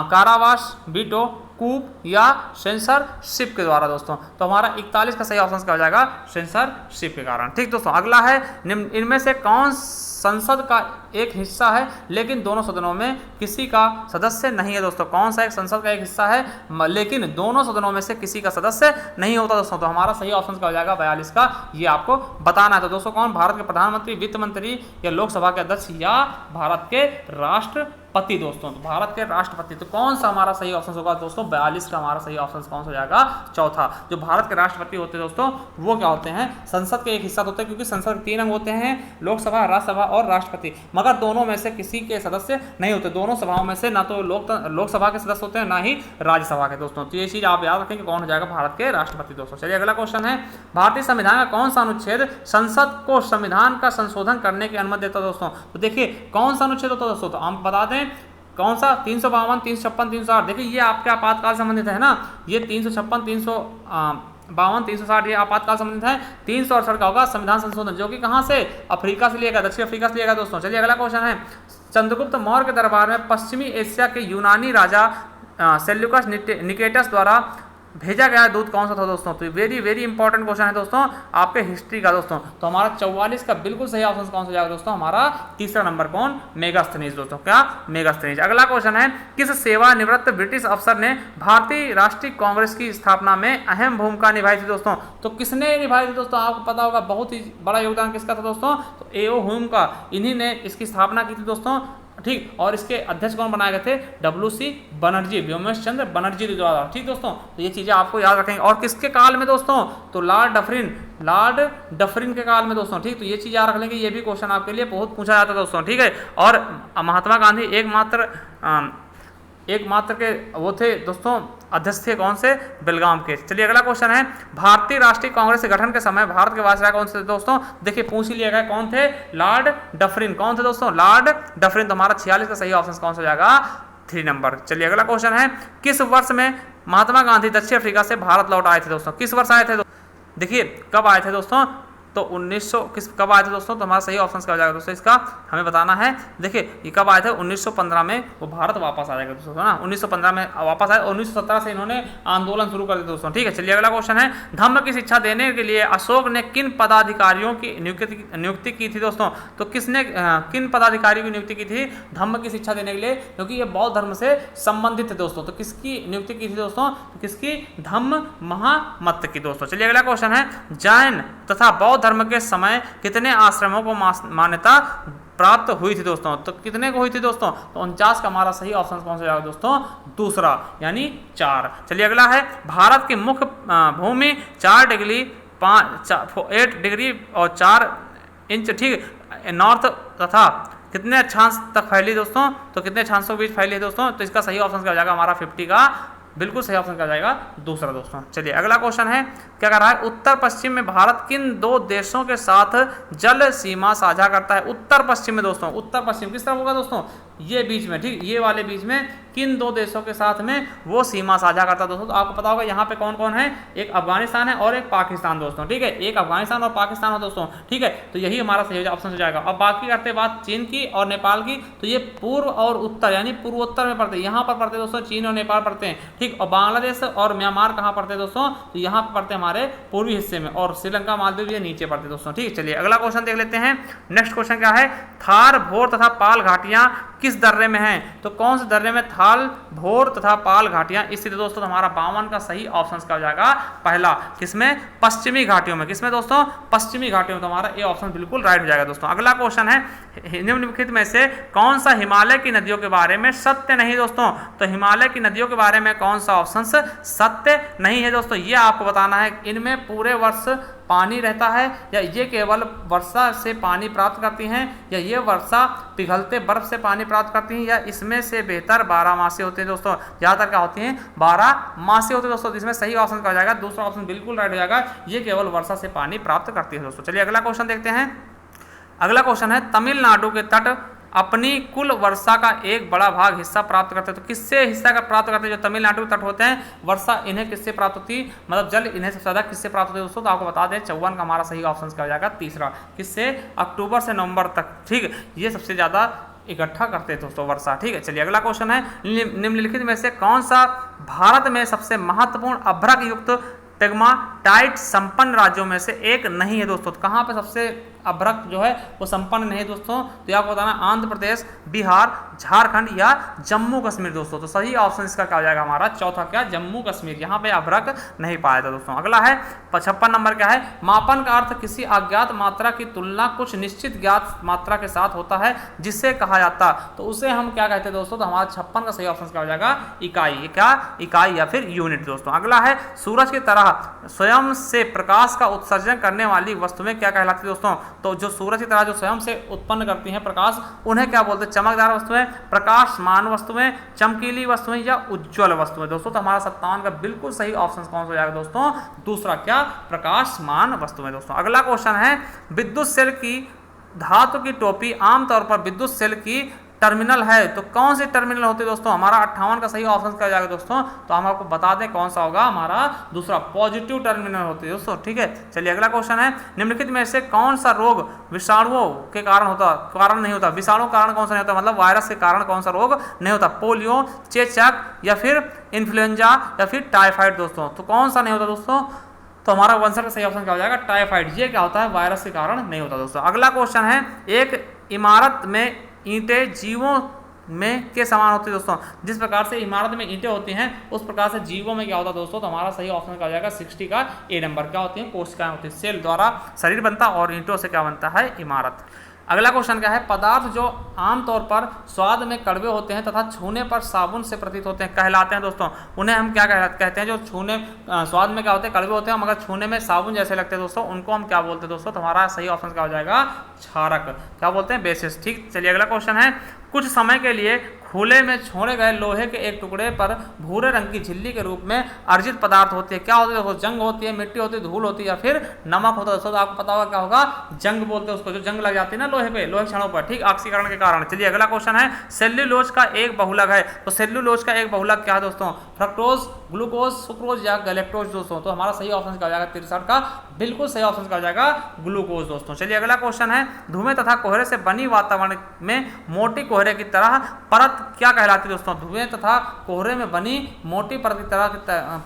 कारावास, वीटो, कूप या सेंसरशिप के द्वारा दोस्तों। तो हमारा 41 का सही ऑप्शन क्या हो जाएगा, सेंसरशिप के कारण। ठीक दोस्तों, अगला है, इनमें से कौन संसद का एक हिस्सा है लेकिन दोनों सदनों में किसी का सदस्य नहीं है दोस्तों। कौन सा एक संसद का एक हिस्सा है लेकिन दोनों सदनों में से किसी का सदस्य नहीं होता दोस्तों। तो हमारा सही ऑप्शन क्या हो जाएगा, 42 का, ये आपको बताना है। तो दोस्तों कौन, भारत के प्रधानमंत्री, वित्त मंत्री, या लोकसभा के अध्यक्ष, या भारत के राष्ट्रपति दोस्तों। तो भारत के राष्ट्रपति, तो कौन सा हमारा सही ऑप्शन होगा दोस्तों, 42 का हमारा सही ऑप्शन कौन सा हो जाएगा, चौथा। जो भारत के राष्ट्रपति होते हैं दोस्तों, वो क्या होते हैं, संसद के एक हिस्सा होते हैं, क्योंकि संसद के 3 अंग होते हैं, लोकसभा, राज्यसभा और राष्ट्रपति, मगर दोनों में से किसी के सदस्य नहीं होते। दोनों सभाओं में से ना तो लोकसभा के सदस्य होते हैं, ना ही राज्यसभा के दोस्तों। तो ये चीज आप याद रखें कि कौन हो जाएगा, भारत के राष्ट्रपति दोस्तों। चलिए अगला क्वेश्चन है, भारतीय संविधान का कौन सा अनुच्छेद संसद को संविधान का संशोधन करने की अनुमति देता है दोस्तों। तो देखिए कौन सा अनुच्छेद होता है दोस्तों, तो हम बता दें कौन सा, 352, 356, 360। देखिए ये आपके आपातकाल संबंधित है ना, ये 356, 352, 360 ये आपातकाल संबंधित है। 368 का होगा संविधान संशोधन, जो कि कहाँ से, अफ्रीका से लिया गया, दक्षिण अफ्रीका से लिया गया दोस्तों। चलिए अगला क्वेश्चन है, चंद्रगुप्त मौर्य के दरबार में पश्चिमी एशिया के यूनानी राजा सेल्यूकस निकेटस द्वारा भेजा गया दूध कौन सा था दोस्तों। तो वेरी वेरी इंपॉर्टेंट क्वेश्चन है दोस्तों आपके हिस्ट्री का दोस्तों। तो हमारा 44 का बिल्कुल सही ऑप्शन कौन सा जाएगा दोस्तों, हमारा तीसरा नंबर कौन, मेगास्थनीज दोस्तों। क्या, मेगास्थनीज। अगला क्वेश्चन है, किस सेवानिवृत्त ब्रिटिश अफसर ने भारतीय राष्ट्रीय कांग्रेस की स्थापना में अहम भूमिका निभाई थी दोस्तों। तो किसने निभाई थी दोस्तों, आपको पता होगा, बहुत ही बड़ा योगदान किसका था दोस्तों, तो A.O. ह्यूम का। इन्हीं ने इसकी स्थापना की थी दोस्तों। ठीक, और इसके अध्यक्ष कौन बनाए गए थे? WC बनर्जी, व्योमेश चंद्र बनर्जी द्वारा। ठीक दोस्तों, तो ये चीजें आपको याद रखेंगे। और किसके काल में दोस्तों? तो लॉर्ड डफरिन के काल में दोस्तों। ठीक, तो ये चीज याद रख लेंगे, ये भी क्वेश्चन आपके लिए बहुत पूछा जाता है दोस्तों। ठीक है, और महात्मा गांधी एकमात्र के वो थे दोस्तों, अध्यक्ष थे कौन से? बेलगाम के। चलिए अगला क्वेश्चन है, भारतीय राष्ट्रीय कांग्रेस के गठन के समय भारत के वायसराय कौन से थे दोस्तों? देखिए पूछ ही लिया गया, कौन थे? Lord Dufferin. कौन थे दोस्तों? Lord Dufferin. तो हमारा 46 का सही ऑप्शन कौन सा हो जाएगा? 3 नंबर। चलिए अगला क्वेश्चन है, किस वर्ष में महात्मा गांधी दक्षिण अफ्रीका से भारत लौट आए थे दोस्तों? किस वर्ष आए थे? देखिए कब आए थे दोस्तों? तो 1900 कब आए थे दोस्तों? तो हमारा सही ऑप्शन क्या हो जाएगा दोस्तों? इसका हमें बताना है। देखिए ये कब आए थे? 1915 में वो भारत वापस आ जाएगा दोस्तों, है ना। 1915 में वापस आए और 1917 से इन्होंने आंदोलन शुरू कर दिया दोस्तों। ठीक है, चलिए अगला क्वेश्चन है, धम्म की शिक्षा देने के लिए अशोक ने किन पदाधिकारियों की नियुक्ति की थी दोस्तों? तो किसने किन पदाधिकारियों की नियुक्ति की थी धम्म की शिक्षा देने के लिए? क्योंकि ये बौद्ध धर्म से संबंधित है दोस्तों। तो किसकी नियुक्ति की थी दोस्तों? तो किसकी? धम्म महामत्त की दोस्तों। चलिए अगला क्वेश्चन है, जैन तथा बौद्ध धर्म के समय कितने आश्रमों को मान्यता प्राप्त हुई थी दोस्तों? तो कितने को हुई थी दोस्तों? तो 49 का हमारा सही ऑप्शन कौन सा जाएगा दोस्तों? दूसरा, यानी 4। चलिए अगला है, भारत की मुख्य भूमि 8 डिग्री और 4 इंच ठीक नॉर्थ तथा कितने अक्षांश तक फैली दोस्तों? तो कितने अक्षांशों के बीच फैली है दोस्तों? तो इसका सही ऑप्शन क्या हो जाएगा? हमारा 50 का बिल्कुल सही ऑप्शन क्या हो जाएगा? दूसरा दोस्तों। चलिए अगला क्वेश्चन है, क्या कर रहा है, उत्तर पश्चिम में भारत किन 2 देशों के साथ जल सीमा साझा करता है? उत्तर पश्चिम में दोस्तों, उत्तर पश्चिम किस तरफ होगा दोस्तों? ये बीच में, ठीक, ये वाले बीच में किन 2 देशों के साथ में वो सीमा साझा करता है दोस्तों? तो आपको पता होगा यहाँ पे कौन कौन है, एक अफगानिस्तान है और एक पाकिस्तान दोस्तों। ठीक है, एक अफगानिस्तान और पाकिस्तान है दोस्तों। ठीक है, तो यही हमारा सही ऑप्शन हो जाएगा। अब बाकी करते बात चीन की और नेपाल की, तो ये पूर्व और उत्तर यानी पूर्वोत्तर में पड़ते हैं। यहाँ पर पड़ते दोस्तों चीन और नेपाल पड़ते हैं। ठीक, और बांग्लादेश और म्यांमार कहाँ पड़ते हैं दोस्तों? तो यहाँ पर पड़ते हैं हमारे पूर्वी हिस्से में, और श्रीलंका मालदीव ये नीचे पड़ते हैं दोस्तों। ठीक, चलिए अगला क्वेश्चन देख लेते हैं। नेक्स्ट क्वेश्चन क्या है, थार, भोर तथा पाल घाटियां किस दर्रे में हैं? तो कौन से दर्रे में थाल, भोर तथा पाल घाटियां स्थित है दोस्तों? तो हमारा 52 का सही ऑप्शन क्या हो जाएगा? पहला, किसमें? पश्चिमी घाटियों में। किसमें दोस्तों? पश्चिमी घाटियों में। तो हमारा ए ऑप्शन बिल्कुल राइट हो जाएगा दोस्तों। अगला क्वेश्चन है, निम्नलिखित में से कौन सा हिमालय की नदियों के बारे में सत्य नहीं दोस्तों? तो हिमालय की नदियों के बारे में कौन सा ऑप्शन सत्य नहीं है दोस्तों? ये आपको बताना है, इनमें पूरे वर्ष पानी रहता है, या ये केवल वर्षा से पानी प्राप्त करती हैं, या ये वर्षा पिघलते बर्फ से पानी प्राप्त करती हैं, या इसमें से बेहतर 12 मासी होते हैं दोस्तों? ज़्यादातर क्या होती हैं? 12 मासी होते हैं दोस्तों। इसमें सही ऑप्शन क्या हो जाएगा? दूसरा ऑप्शन बिल्कुल राइट हो जाएगा, ये केवल वर्षा से पानी प्राप्त करती है दोस्तों। चलिए अगला क्वेश्चन देखते हैं। अगला क्वेश्चन है, तमिलनाडु के तट अपनी कुल वर्षा का एक बड़ा भाग हिस्सा प्राप्त करते हैं। तो किससे हिस्सा का प्राप्त करते हैं? जो तमिलनाडु के तट होते हैं, वर्षा इन्हें किससे प्राप्त होती है? मतलब जल इन्हें सबसे ज्यादा किससे प्राप्त होती है दोस्तों? तो आपको बता दें 54 का हमारा सही ऑप्शन क्या हो जाएगा? तीसरा, किससे? अक्टूबर से नवंबर तक। ठीक, ये सबसे ज्यादा इकट्ठा करते हैं दोस्तों वर्षा। ठीक है, चलिए अगला क्वेश्चन है, निम्नलिखित में से कौन सा भारत में सबसे महत्वपूर्ण अभ्रक युक्त पेग्माटाइट संपन्न राज्यों में से एक नहीं है दोस्तों? तो कहाँ पे सबसे अभ्रक जो है वो संपन्न नहीं है दोस्तों? तो आपको बताना, आंध्र प्रदेश, बिहार, झारखंड या जम्मू कश्मीर दोस्तों। तो सही ऑप्शन इसका क्या हो जाएगा? हमारा चौथा, क्या? जम्मू कश्मीर। यहाँ पे अभ्रक नहीं पाया था दोस्तों। अगला है 55 नंबर, क्या है, मापन का अर्थ किसी अज्ञात मात्रा की तुलना कुछ निश्चित ज्ञात मात्रा के साथ होता है जिससे कहा जाता, तो उसे हम क्या कहते हैं दोस्तों? तो हमारा 56 का सही ऑप्शन क्या हो जाएगा? इकाई। ये क्या? इकाई या फिर यूनिट दोस्तों। अगला है, सूरज की तरह स्वयं से प्रकाश का उत्सर्जन करने वाली वस्तुएं क्या कहलाती है दोस्तों? तो जो सूरज की तरह जो स्वयं से उत्पन्न करती हैं प्रकाश, उन्हें क्या बोलते हैं? चमकदार वस्तुएं, प्रकाशमान वस्तुएं, चमकीली वस्तुएं या उज्ज्वल वस्तुएं दोस्तों। तो हमारा 57 का बिल्कुल सही ऑप्शन कौन सा हो जाएगा दोस्तों? दूसरा, क्या? प्रकाशमान वस्तुएं दोस्तों। अगला क्वेश्चन है, विद्युत सेल की धातु की टोपी आमतौर पर विद्युत सेल की टर्मिनल है, तो कौन सी टर्मिनल होती है दोस्तों? हमारा 58 का सही ऑप्शन क्या जाएगा दोस्तों? तो हम आपको बता दें कौन सा होगा? हमारा दूसरा, पॉजिटिव टर्मिनल होती है दोस्तों। ठीक है, चलिए अगला क्वेश्चन है, निम्नलिखित में से कौन सा रोग विषाणुओं के कारण नहीं होता? विषाणु कारण कौन सा नहीं होता? मतलब वायरस के कारण कौन सा रोग नहीं होता? पोलियो, चेचक या फिर इन्फ्लुएंजा या फिर टाइफाइड दोस्तों। तो कौन सा नहीं होता दोस्तों? तो हमारा आंसर का सही ऑप्शन क्या हो जाएगा? टाइफाइड। ये क्या होता है? वायरस के कारण नहीं होता दोस्तों। अगला क्वेश्चन है, एक इमारत में ईंटें जीवों में के समान होती है दोस्तों। जिस प्रकार से इमारत में ईंटें होती हैं उस प्रकार से जीवों में क्या होता है दोस्तों? तो हमारा सही ऑप्शन क्या हो जाएगा? 60 का ए नंबर। क्या होती है? कोशिकाएं होती है। सेल द्वारा शरीर बनता और ईंटों से क्या बनता है? इमारत। अगला क्वेश्चन क्या है, पदार्थ जो आमतौर पर स्वाद में कड़वे होते हैं तथा छूने पर साबुन से प्रतीत होते हैं, कहलाते हैं दोस्तों। उन्हें हम क्या कहते हैं, जो छूने स्वाद में क्या होते हैं, कड़वे होते हैं, मगर छूने में साबुन जैसे लगते हैं दोस्तों, उनको हम क्या बोलते हैं दोस्तों। तो हमारा सही ऑप्शन क्या हो जाएगा, क्षारक, क्या बोलते हैं, बेसिस। ठीक, चलिए अगला क्वेश्चन है, कुछ समय के लिए खुले में छोड़े गए लोहे के एक टुकड़े पर भूरे रंग की झिल्ली के रूप में अर्जित पदार्थ होती है, क्या होती है, जंग होती है, मिट्टी होती है, धूल होती है, या फिर नमक होता है दोस्तों। तो आपको पता होगा क्या होगा, जंग बोलते हैं उसको, जो जंग लग जाती है ना लोहे पे, लोहे क्षणों पर, ठीक, ऑक्सीकरण के कारण। चलिए अगला क्वेश्चन है, सेल्यूलोज का एक बहुलक है, तो सेल्यूलोज का एक बहुलक क्या है दोस्तों, फ्रक्टोज, ग्लूकोज, सुक्रोज या गैलेक्टोज दोस्तों। तो हमारा सही ऑप्शन क्या हो जाएगा, 63 का बिल्कुल सही ऑप्शन क्या हो जाएगा, ग्लूकोज दोस्तों। चलिए अगला क्वेश्चन है, धुएं तथा कोहरे से बनी वातावरण में मोटी कोहरे की तरह परत क्या कहलाती है दोस्तों। धुएं तथा कोहरे में बनी मोटी परत की तरह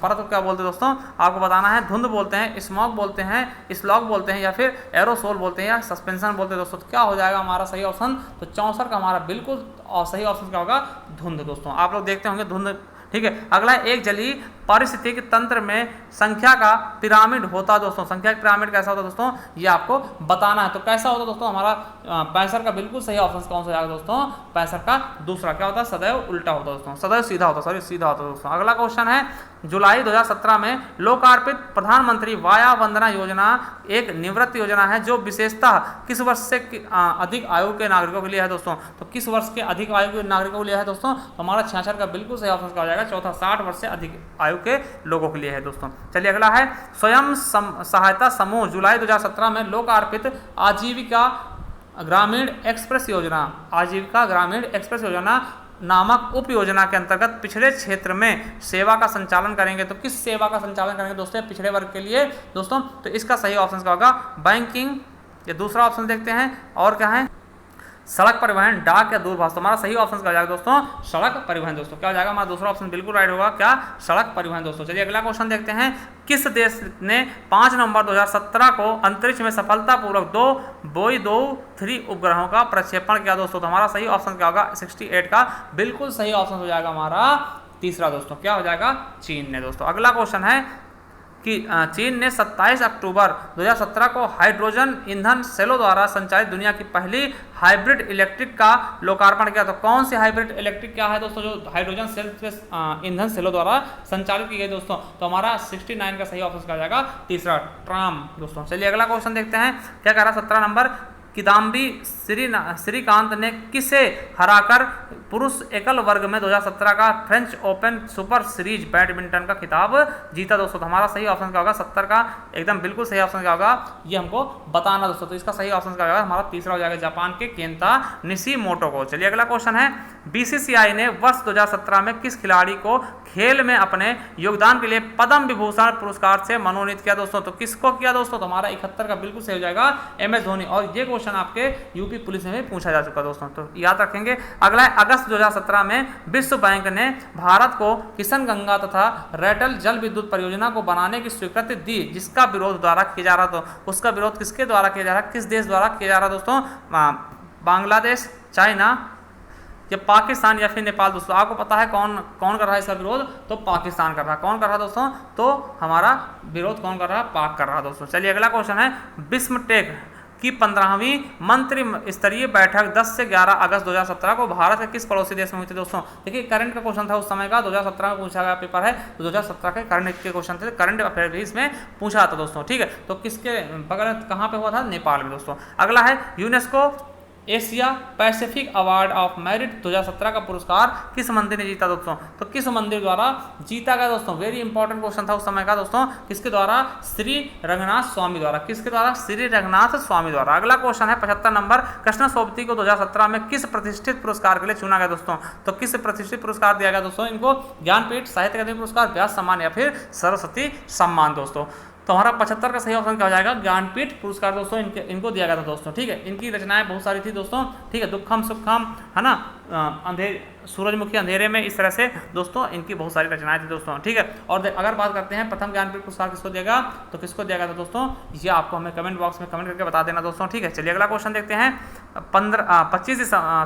परत को क्या बोलते हैं दोस्तों, आपको बताना है। धुंध बोलते हैं, स्मॉग बोलते हैं, स्लॉग बोलते हैं, या फिर एरोसोल बोलते हैं, या सस्पेंशन बोलते हैं दोस्तों। तो क्या हो जाएगा हमारा सही ऑप्शन, तो 64 का हमारा बिल्कुल और सही ऑप्शन क्या होगा, धुंध दोस्तों। आप लोग देखते होंगे धुंध, ठीक है। अगला, एक जलीय पारिस्थितिक तंत्र में संख्या का पिरामिड होता है दोस्तों। संख्या का पिरामिड कैसा होता है दोस्तों, ये आपको बताना है। तो कैसा होता है दोस्तों, हमारा 65 का बिल्कुल सही ऑप्शन कौन सा जाएगा दोस्तों, 65 का दूसरा, क्या होता है, सदैव उल्टा होता है दोस्तों, सदैव सीधा होता है, सॉरी सीधा होता है दोस्तों। अगला क्वेश्चन है, जुलाई 2017 में लोकार्पित प्रधानमंत्री वाया वंदना योजना एक निवृत्ति योजना है जो विशेषतः किस वर्ष से अधिक आयु के नागरिकों के लिए है दोस्तों। तो किस वर्ष के अधिक आयु के नागरिकों के लिए है दोस्तों, तो हमारा 66 का बिल्कुल सही ऑप्शन क्या हो जाएगा, चौथा, 60 वर्ष से अधिक आयु के लोगों के लिए है दोस्तों। चलिए अगला है, स्वयं सहायता समूह जुलाई 2017 में लोकार्पित आजीविका ग्रामीण एक्सप्रेस योजना, आजीविका ग्रामीण एक्सप्रेस योजना नामक उप योजना के अंतर्गत पिछड़े क्षेत्र में सेवा का संचालन करेंगे। तो किस सेवा का संचालन करेंगे दोस्तों, पिछड़े वर्ग के लिए दोस्तों। तो इसका सही ऑप्शन क्या होगा, बैंकिंग, ये दूसरा ऑप्शन देखते हैं, और क्या है, सड़क परिवहन, डाक या दूरभाष। तो हमारा सही ऑप्शन क्या हो जाएगा दोस्तों, सड़क परिवहन दोस्तों। क्या हो जाएगा हमारा दूसरा ऑप्शन बिल्कुल राइट होगा, क्या, सड़क परिवहन दोस्तों। चलिए अगला क्वेश्चन देखते हैं, किस देश ने 5 नवंबर 2017 को अंतरिक्ष में सफलतापूर्वक 2 Boe-3 उपग्रहों का प्रक्षेपण किया दोस्तों। तो हमारा सही ऑप्शन क्या होगा, 68 का बिल्कुल सही ऑप्शन हो जाएगा हमारा तीसरा दोस्तों, क्या हो जाएगा, चीन ने दोस्तों। अगला क्वेश्चन है कि चीन ने 27 अक्टूबर 2017 को हाइड्रोजन ईंधन सेलों द्वारा संचालित दुनिया की पहली हाइब्रिड इलेक्ट्रिक का लोकार्पण किया। तो कौन सी हाइब्रिड इलेक्ट्रिक क्या है दोस्तों, जो हाइड्रोजन सेल के ईंधन सेलों द्वारा संचालित की गई दोस्तों। तो हमारा 69 का सही ऑप्शन क्या जाएगा, तीसरा, ट्राम दोस्तों। चलिए अगला क्वेश्चन देखते हैं, क्या कह रहा है, 17 नंबर, किदाम्बी श्रीकांत ने किसे हराकर पुरुष एकल वर्ग में 2017 का French open super series badminton का खिताब जीता दोस्तों। तो हमारा सही ऑप्शन क्या होगा, 70 का एकदम बिल्कुल सही ऑप्शन क्या होगा, ये हमको बताना दोस्तों। तो इसका सही ऑप्शन क्या होगा, हमारा तीसरा हो जाएगा, जापान के केंता निशिमोटो को। चलिए अगला क्वेश्चन है, बीसीसीआई ने वर्ष 2017 में किस खिलाड़ी को खेल में अपने योगदान के लिए पद्म विभूषण पुरस्कार से मनोनीत किया दोस्तों। तो किसको किया दोस्तों, तो हमारा 71 का बिल्कुल सही हो जाएगा, MS धोनी। और ये क्वेश्चन आपके यूपी पुलिस में भी पूछा जा चुका दोस्तों, तो याद रखेंगे। अगला है, अगस्त 2017 में विश्व बैंक ने भारत को किशनगंगा तथा रैटल जल विद्युत परियोजना को बनाने की स्वीकृति दी, जिसका विरोध द्वारा किया जा रहा। तो उसका विरोध किसके द्वारा किया जा रहा, किस देश द्वारा किया जा रहा दोस्तों, बांग्लादेश, चाइना, या पाकिस्तान, या फिर नेपाल दोस्तों। आपको पता है कौन कौन कर रहा है इसका विरोध, तो पाकिस्तान कर रहा है। कौन कर रहा है दोस्तों, तो हमारा विरोध कौन कर रहा है, पाक कर रहा है दोस्तों। चलिए अगला क्वेश्चन है, बिस्मटेक की 15वीं मंत्री स्तरीय बैठक 10 से 11 अगस्त 2017 को भारत के किस पड़ोसी देश में हुई थी दोस्तों। देखिए करंट का क्वेश्चन था उस समय का, 2017 में पूछा गया पेपर है, तो 2017 के करंट के क्वेश्चन थे, करंट अफेयर भी इसमें पूछा था दोस्तों, ठीक है। तो किसके बगल में, कहाँ पे हुआ था, नेपाल में दोस्तों। अगला है, UNESCO Asia Pacific award of merit 2017 का पुरस्कार किस मंदिर ने जीता दोस्तों। तो किस मंदिर द्वारा जीता गया दोस्तों, वेरी इंपॉर्टेंट क्वेश्चन था उस समय का दोस्तों, किसके द्वारा, श्री रंगनाथ स्वामी द्वारा। किसके द्वारा, श्री रंगनाथ स्वामी द्वारा। अगला क्वेश्चन है 75 नंबर, कृष्ण सोबती को 2017 में किस प्रतिष्ठित पुरस्कार के लिए चुना गया दोस्तों। तो किस प्रतिष्ठित पुरस्कार दिया गया दोस्तों इनको, ज्ञानपीठ, साहित्य अकादमी पुरस्कार, व्यास सम्मान, या फिर सरस्वती सम्मान दोस्तों। तो हमारा 75 का सही ऑप्शन क्या हो जाएगा, ज्ञानपीठ पुरस्कार दोस्तों, इनको दिया गया था दोस्तों, ठीक है। इनकी रचनाएं बहुत सारी थी दोस्तों, ठीक है, दुखम सुखम, है ना, सूरजमुखी अंधेरे में, इस तरह से दोस्तों इनकी बहुत सारी रचनाएं थी दोस्तों। ठीक है, और अगर बात करते हैं प्रथम ज्ञानपीठ पुरस्कार किसको दिया, तो किसको दिया गया था दोस्तों, ये आपको हमें कमेंट बॉक्स में कमेंट करके बता देना दोस्तों। ठीक है, चलिए अगला क्वेश्चन देखते हैं। 25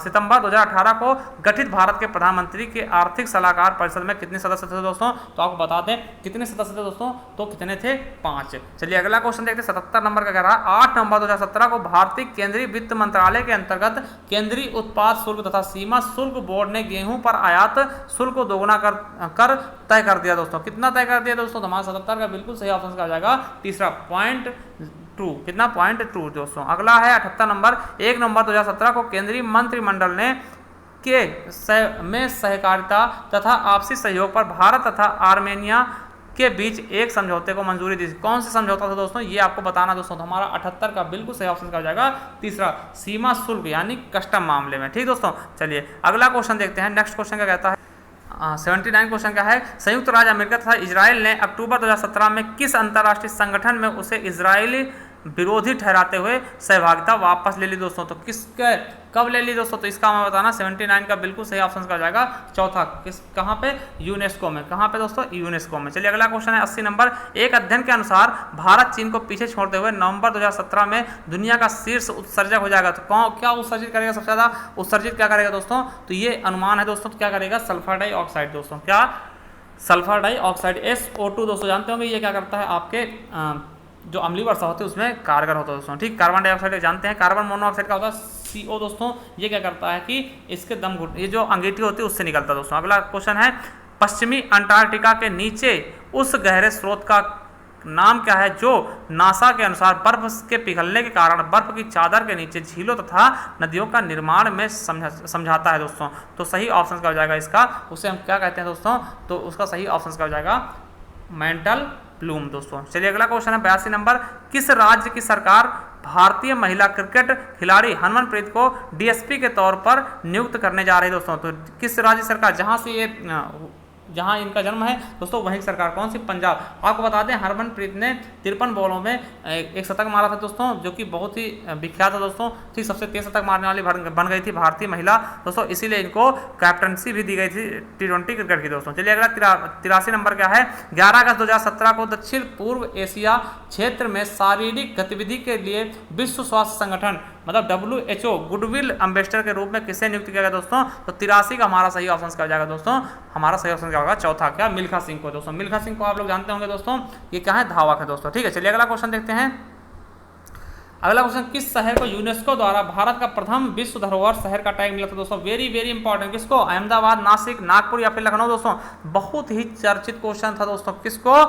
सितंबर 2018 को गठित भारत के प्रधानमंत्री के आर्थिक सलाहकार परिषद में कितने सदस्य थे दोस्तों, तो आपको बता दें कितने सदस्य थे दोस्तों, तो कितने थे, 5। चलिए अगला क्वेश्चन देखते हैं। 77 नंबर का कह रहा है 8 नवंबर 2017 को भारतीय केंद्रीय वित्त मंत्रालय के अंतर्गत केंद्रीय उत्पाद शुल्क तथा सीमा शुल्क बोर्ड ने गेहूं पर आयात शुल्क को दोगुना कर तय कर दिया दोस्तों। कितना तय कर दिया दोस्तों, तो हमारा 77 का बिल्कुल सही ऑप्शन आ जाएगा तीसरा, 0.2। कितना, 0.2 दोस्तों। अगला है 78 नंबर। 1 नवंबर 2017 को केंद्रीय मंत्रिमंडल ने में सहकारिता तथा आपसी सहयोग पर भारत तथा आर्मेनिया के बीच एक समझौते को मंजूरी दी। कौन सा समझौता था दोस्तों, ये आपको बताना दोस्तों। तो हमारा 78 का बिल्कुल सही ऑप्शन का हो जाएगा तीसरा, सीमा शुल्क यानी कस्टम मामले में। ठीक दोस्तों, चलिए अगला क्वेश्चन देखते हैं। नेक्स्ट क्वेश्चन क्या कहता है, 79 क्वेश्चन क्या है। संयुक्त राज्य अमेरिका तथा इजराइल ने अक्टूबर 2017 में किस अंतर्राष्ट्रीय संगठन में उसे इजरायली विरोधी ठहराते हुए सहभागिता वापस ले ली दोस्तों, तो किसके कब ले ली दोस्तों, तो इसका हमें बताना। 79 का बिल्कुल सही ऑप्शन का जाएगा चौथा, किस कहाँ पे, यूनेस्को में। कहाँ पे दोस्तों, यूनेस्को में। चलिए अगला क्वेश्चन है 80 नंबर। एक अध्ययन के अनुसार भारत चीन को पीछे छोड़ते हुए नवंबर 2017 में दुनिया का शीर्ष उत्सर्जक हो जाएगा। तो क्या उत्सर्जित करेगा, सबसे ज़्यादा उत्सर्जित क्या करेगा दोस्तों, तो ये अनुमान है दोस्तों, क्या करेगा, सल्फर डाइऑक्साइड दोस्तों। क्या, सल्फर डाइऑक्साइड SO2 दोस्तों जानते होंगे, ये क्या करता है, आपके जो अम्लीय वर्षा होती है उसमें कारगर होता है दोस्तों। ठीक, कार्बन डाइऑक्साइड जानते हैं, कार्बन मोनोऑक्साइड का होता है CO दोस्तों। ये क्या करता है कि इसके दम घुट, ये जो अंगीठी होती है उससे निकलता है दोस्तों। अगला क्वेश्चन है, पश्चिमी अंटार्कटिका के नीचे उस गहरे स्रोत का नाम क्या है जो नासा के अनुसार बर्फ के पिघलने के कारण बर्फ की चादर के नीचे झीलों तथा नदियों का निर्माण में समझाता है दोस्तों। तो सही ऑप्शन का हो जाएगा इसका, उसे हम क्या कहते हैं दोस्तों, तो उसका सही ऑप्शन का हो जाएगा मेंटल प्लूम दोस्तों। चलिए अगला क्वेश्चन है 82 नंबर। किस राज्य की सरकार भारतीय महिला क्रिकेट खिलाड़ी हरमनप्रीत को DSP के तौर पर नियुक्त करने जा रही है दोस्तों, तो किस राज्य सरकार, जहां इनका जन्म है दोस्तों वही सरकार, कौन सी, पंजाब। आपको बता दें हरमनप्रीत ने 53 बॉलों में एक शतक मारा था दोस्तों, जो कि बहुत ही विख्यात है दोस्तों। ठीक, सबसे तेज शतक मारने वाली बन गई थी भारतीय महिला दोस्तों, इसीलिए इनको कैप्टनसी भी दी गई थी T20 क्रिकेट की दोस्तों। चलिए अगला 83 नंबर क्या है। 11 अगस्त 2017 को दक्षिण पूर्व एशिया क्षेत्र में शारीरिक गतिविधि के लिए विश्व स्वास्थ्य संगठन मतलब WHO गुडविल एम्बेसडर के रूप में किसे नियुक्त किया गया दोस्तों, तो 83 का हमारा सही ऑप्शन क्या हो जाएगा दोस्तों, हमारा सही ऑप्शन क्या होगा चौथा, क्या, मिल्खा सिंह को दोस्तों। मिल्खा सिंह को आप लोग जानते होंगे दोस्तों, ये क्या है, धावक है दोस्तों। ठीक है, चलिए अगला क्वेश्चन देखते हैं। अगला क्वेश्चन, किस शहर को यूनेस्को द्वारा भारत का प्रथम विश्व धरोहर शहर का टैग मिला था दोस्तों, वेरी वेरी इंपॉर्टेंट। किसको, अहमदाबाद, नासिक, नागपुर या फिर लखनऊ दोस्तों। बहुत ही चर्चित क्वेश्चन था दोस्तों, किसको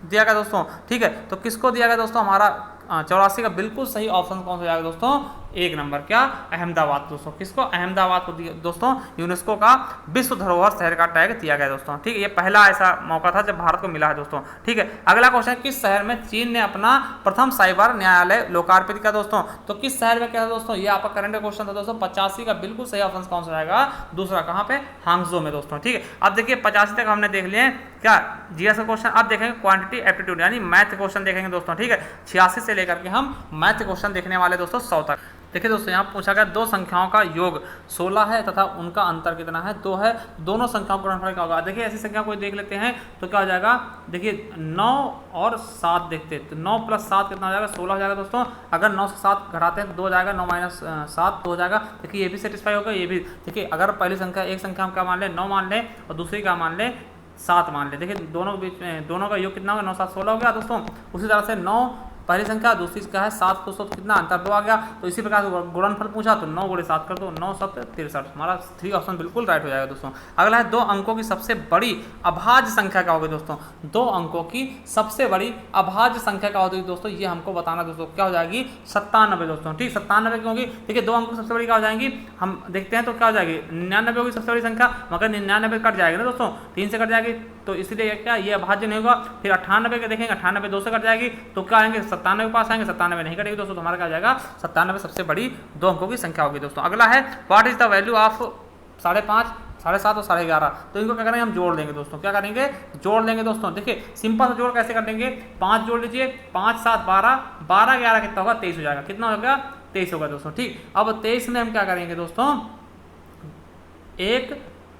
दिया गया दोस्तों। ठीक है, तो किसको दिया गया दोस्तों, हमारा 84 का बिल्कुल सही ऑप्शन कौन सा जाएगा दोस्तों, 1 नंबर, क्या, अहमदाबाद दोस्तों। किसको, अहमदाबाद को दोस्तों यूनेस्को का विश्व धरोहर शहर का टैग दिया गया दोस्तों। ठीक है, ये पहला ऐसा मौका था जब भारत को मिला है दोस्तों। ठीक है, अगला क्वेश्चन, किस शहर में चीन ने अपना प्रथम साइबर न्यायालय लोकार्पित किया दोस्तों, तो किस शहर में क्या था दोस्तों, ये आपका करंट क्वेश्चन था दोस्तों। 85 का बिल्कुल सही ऑप्शन कौन सा जाएगा, दूसरा, कहाँ पे, हांगजो में दोस्तों। ठीक है, अब देखिए 85 तक हमने देख लिए क्या, जीएस का क्वेश्चन। अब देखेंगे क्वांटिटी एप्टीट्यूड यानी मैथ क्वेश्चन देखेंगे दोस्तों। ठीक है, 86 से लेकर के हम मैथ क्वेश्चन देखने वाले दोस्तों 100 तक। देखिए दोस्तों, यहाँ पूछा गया दो संख्याओं का योग 16 है तथा उनका अंतर कितना है, 2 है। दोनों संख्याओं का गुणनफल क्या होगा। देखिए ऐसी संख्या कोई देख लेते हैं तो क्या हो जाएगा, देखिए 9 और 7 देखते हैं तो 9 + 7 कितना हो जाएगा, 16 हो जाएगा दोस्तों। अगर 9 से 7 घटाते हैं तो 2 हो जाएगा, 9 - 7 2 हो जाएगा। देखिए ये भी सेटिस्फाई होगा, ये भी। देखिए अगर पहली संख्या, एक संख्या हम क्या मान लें, 9 मान लें और दूसरी क्या मान लें, 7 मान लें। देखिए दोनों के बीच में दोनों का योग कितना होगा, 9 - 7 16 हो गया दोस्तों। उसी तरह से 9 पहली संख्या, दूसरी क्या है 7 को 7 कितना अंतर 2 आ गया। तो इसी प्रकार से गुणनफल पूछा तो 9 × 7 कर दो, 9 × 7 63। हमारा 3 ऑप्शन बिल्कुल राइट हो जाएगा दोस्तों। अगला है 2 अंकों की सबसे बड़ी अभाज्य संख्या क्या होगी दोस्तों। 2 अंकों की सबसे बड़ी अभाज्य संख्या क्या होगी दोस्तों, ये हमको बताना दोस्तों। क्या हो जाएगी, 97 दोस्तों। ठीक, 97 क्यों होगी, देखिए 2 अंकों की सबसे बड़ी क्या हो जाएंगी, हम देखते हैं तो क्या हो जाएगी, 99 होगी सबसे बड़ी संख्या, मगर 99 कट जाएगी ना दोस्तों, 3 से कट जाएगी, तो इसलिए क्या ये अभाज्य नहीं होगा। फिर 98 के देखेंगे, 98 2 से कट जाएगी तो क्या आएंगे, 97 के पास आएंगे, 97 नहीं कटेगी दोस्तों, तो हमारा क्या हो जाएगा 97 सबसे बड़ी 2 अंकों की संख्या होगी दोस्तों। अगला है what is the value of 5.5, 7.5 और 11.5। तो इनको क्या करेंगे, हम जोड़ देंगे दोस्तों। क्या करेंगे, जोड़ लेंगे दोस्तों। देखिए सिंपल सा जोड़ कैसे कर देंगे, 5 जोड़ लीजिए, 5 7 12, 12 11 कितना होगा, 23 हो जाएगा। कितना हो गया, 23 होगा दोस्तों। ठीक, अब 23 में हम क्या करेंगे दोस्तों, 1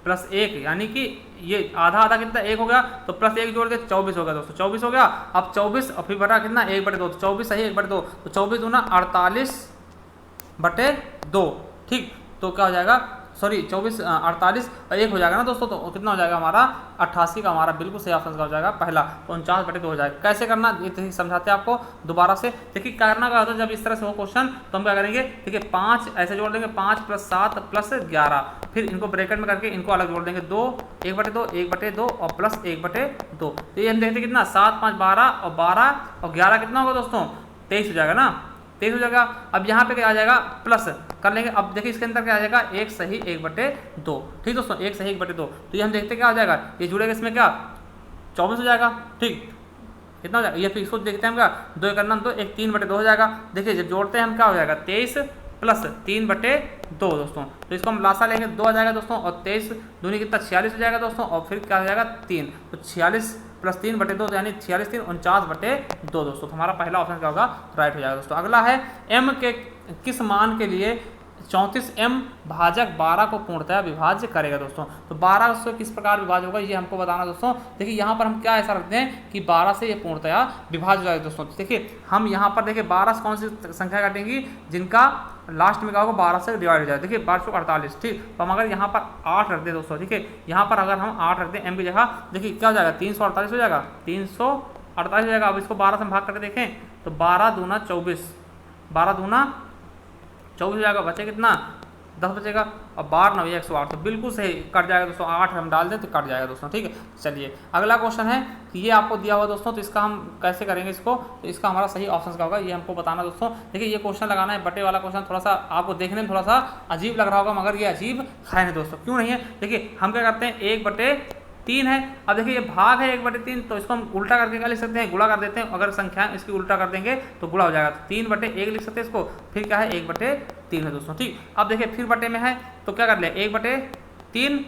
प्लस 1 यानी कि ये आधा आधा कितना 1 हो गया, तो प्लस 1 जोड़ के 24 हो गया दोस्तों, 24 हो गया। अब 24 और फिर बटा कितना 1/2, तो 24 सही 1/2, तो 24 दूना 48/2, ठीक। तो क्या हो जाएगा, सॉरी 24 48 और 1 हो जाएगा ना दोस्तों, तो कितना हो जाएगा हमारा 88 का हमारा बिल्कुल सही ऑप्शन का हो जाएगा पहला, तो 49/2 हो जाएगा। कैसे करना ये समझाते हैं आपको दोबारा से। देखिए करना क्या होता है, जब इस तरह से हो क्वेश्चन तो हम क्या करेंगे, देखिए 5 ऐसे जोड़ देंगे, 5 + 7 + 11, फिर इनको ब्रैकेट में करके इनको अलग जोड़ देंगे, 2 1/2 1/2 और प्लस 1/2। तो ये हम देखते कितना 7 5 12 और 12 और 11 कितना होगा दोस्तों 23 हो जाएगा ना, 23 हो जाएगा। अब यहाँ पे क्या आ जाएगा प्लस कर लेंगे। अब देखिए इसके अंदर क्या आ जाएगा 1 सही 1/2, ठीक दोस्तों 1 सही 1/2। तो ये हम देखते क्या हो जाएगा, ये जुड़ेगा इसमें क्या 24 हो जाएगा, ठीक कितना हो जाएगा, ये फिर इसको देखते हैं हम क्या 2 1 9 2 1 3/2 हो जाएगा। देखिए जब जोड़ते हैं हम क्या हो जाएगा 23 + 3/2 दोस्तों, तो इसको हम लासा लेंगे 2 आ जाएगा दोस्तों, और 23 दूनी कितना 46 हो जाएगा दोस्तों, और फिर क्या हो जाएगा 3, तो 46 + 3/2 यानी 46 3 49/2 दोस्तों। तो हमारा पहला ऑप्शन क्या होगा राइट हो जाएगा दोस्तों। अगला है m के किस मान के लिए 34m भाजक 12 को पूर्णतया विभाज्य करेगा दोस्तों। तो 12 से किस प्रकार विभाज्य होगा ये हमको बताना दोस्तों। देखिए यहाँ पर हम क्या ऐसा रखते हैं कि 12 से ये पूर्णतया विभाज्य हो जाएगा दोस्तों। देखिए हम यहाँ पर देखिए 12 से कौन सी संख्या काटेंगी, जिनका लास्ट में क्या होगा 12 से डिवाइड हो जाए। देखिए 1248, ठीक। तो हम अगर यहाँ पर 8 रख दें दोस्तों, ठीक है, यहाँ पर अगर हम 8 रख दें m की जगह, देखिए क्या हो जाएगा 348 हो जाएगा, 348 हो जाएगा। अब इसको 12 से हम भाग करके देखें तो 12 दूना 24, 12 दूना 24 हो जाएगा, बचे कितना 10 बचेगा, और 12 9 108, तो बिल्कुल सही कट जाएगा दोस्तों। 8 हम डाल दें तो कट जाएगा दोस्तों, ठीक है। चलिए अगला क्वेश्चन है कि ये आपको दिया हुआ दोस्तों, तो इसका हम कैसे करेंगे इसको, तो इसका हमारा सही ऑप्शन क्या होगा ये हमको बताना दोस्तों। देखिए ये क्वेश्चन लगाना है बटे वाला क्वेश्चन, थोड़ा सा आपको देखने में थोड़ा सा अजीब लग रहा होगा, मगर ये अजीब है नहीं दोस्तों। क्यों नहीं है, देखिए हम क्या करते हैं 1/3 है। अब देखिए ये भाग है 1/3, तो इसको हम उल्टा करके क्या लिख सकते हैं, गुणा कर देते हैं। अगर संख्या इसकी उल्टा कर देंगे तो गुणा हो जाएगा, तो 3/1 लिख सकते हैं इसको, फिर क्या है 1/3 है दोस्तों, ठीक। अब देखिए फिर बटे में है तो क्या कर ले 1/3,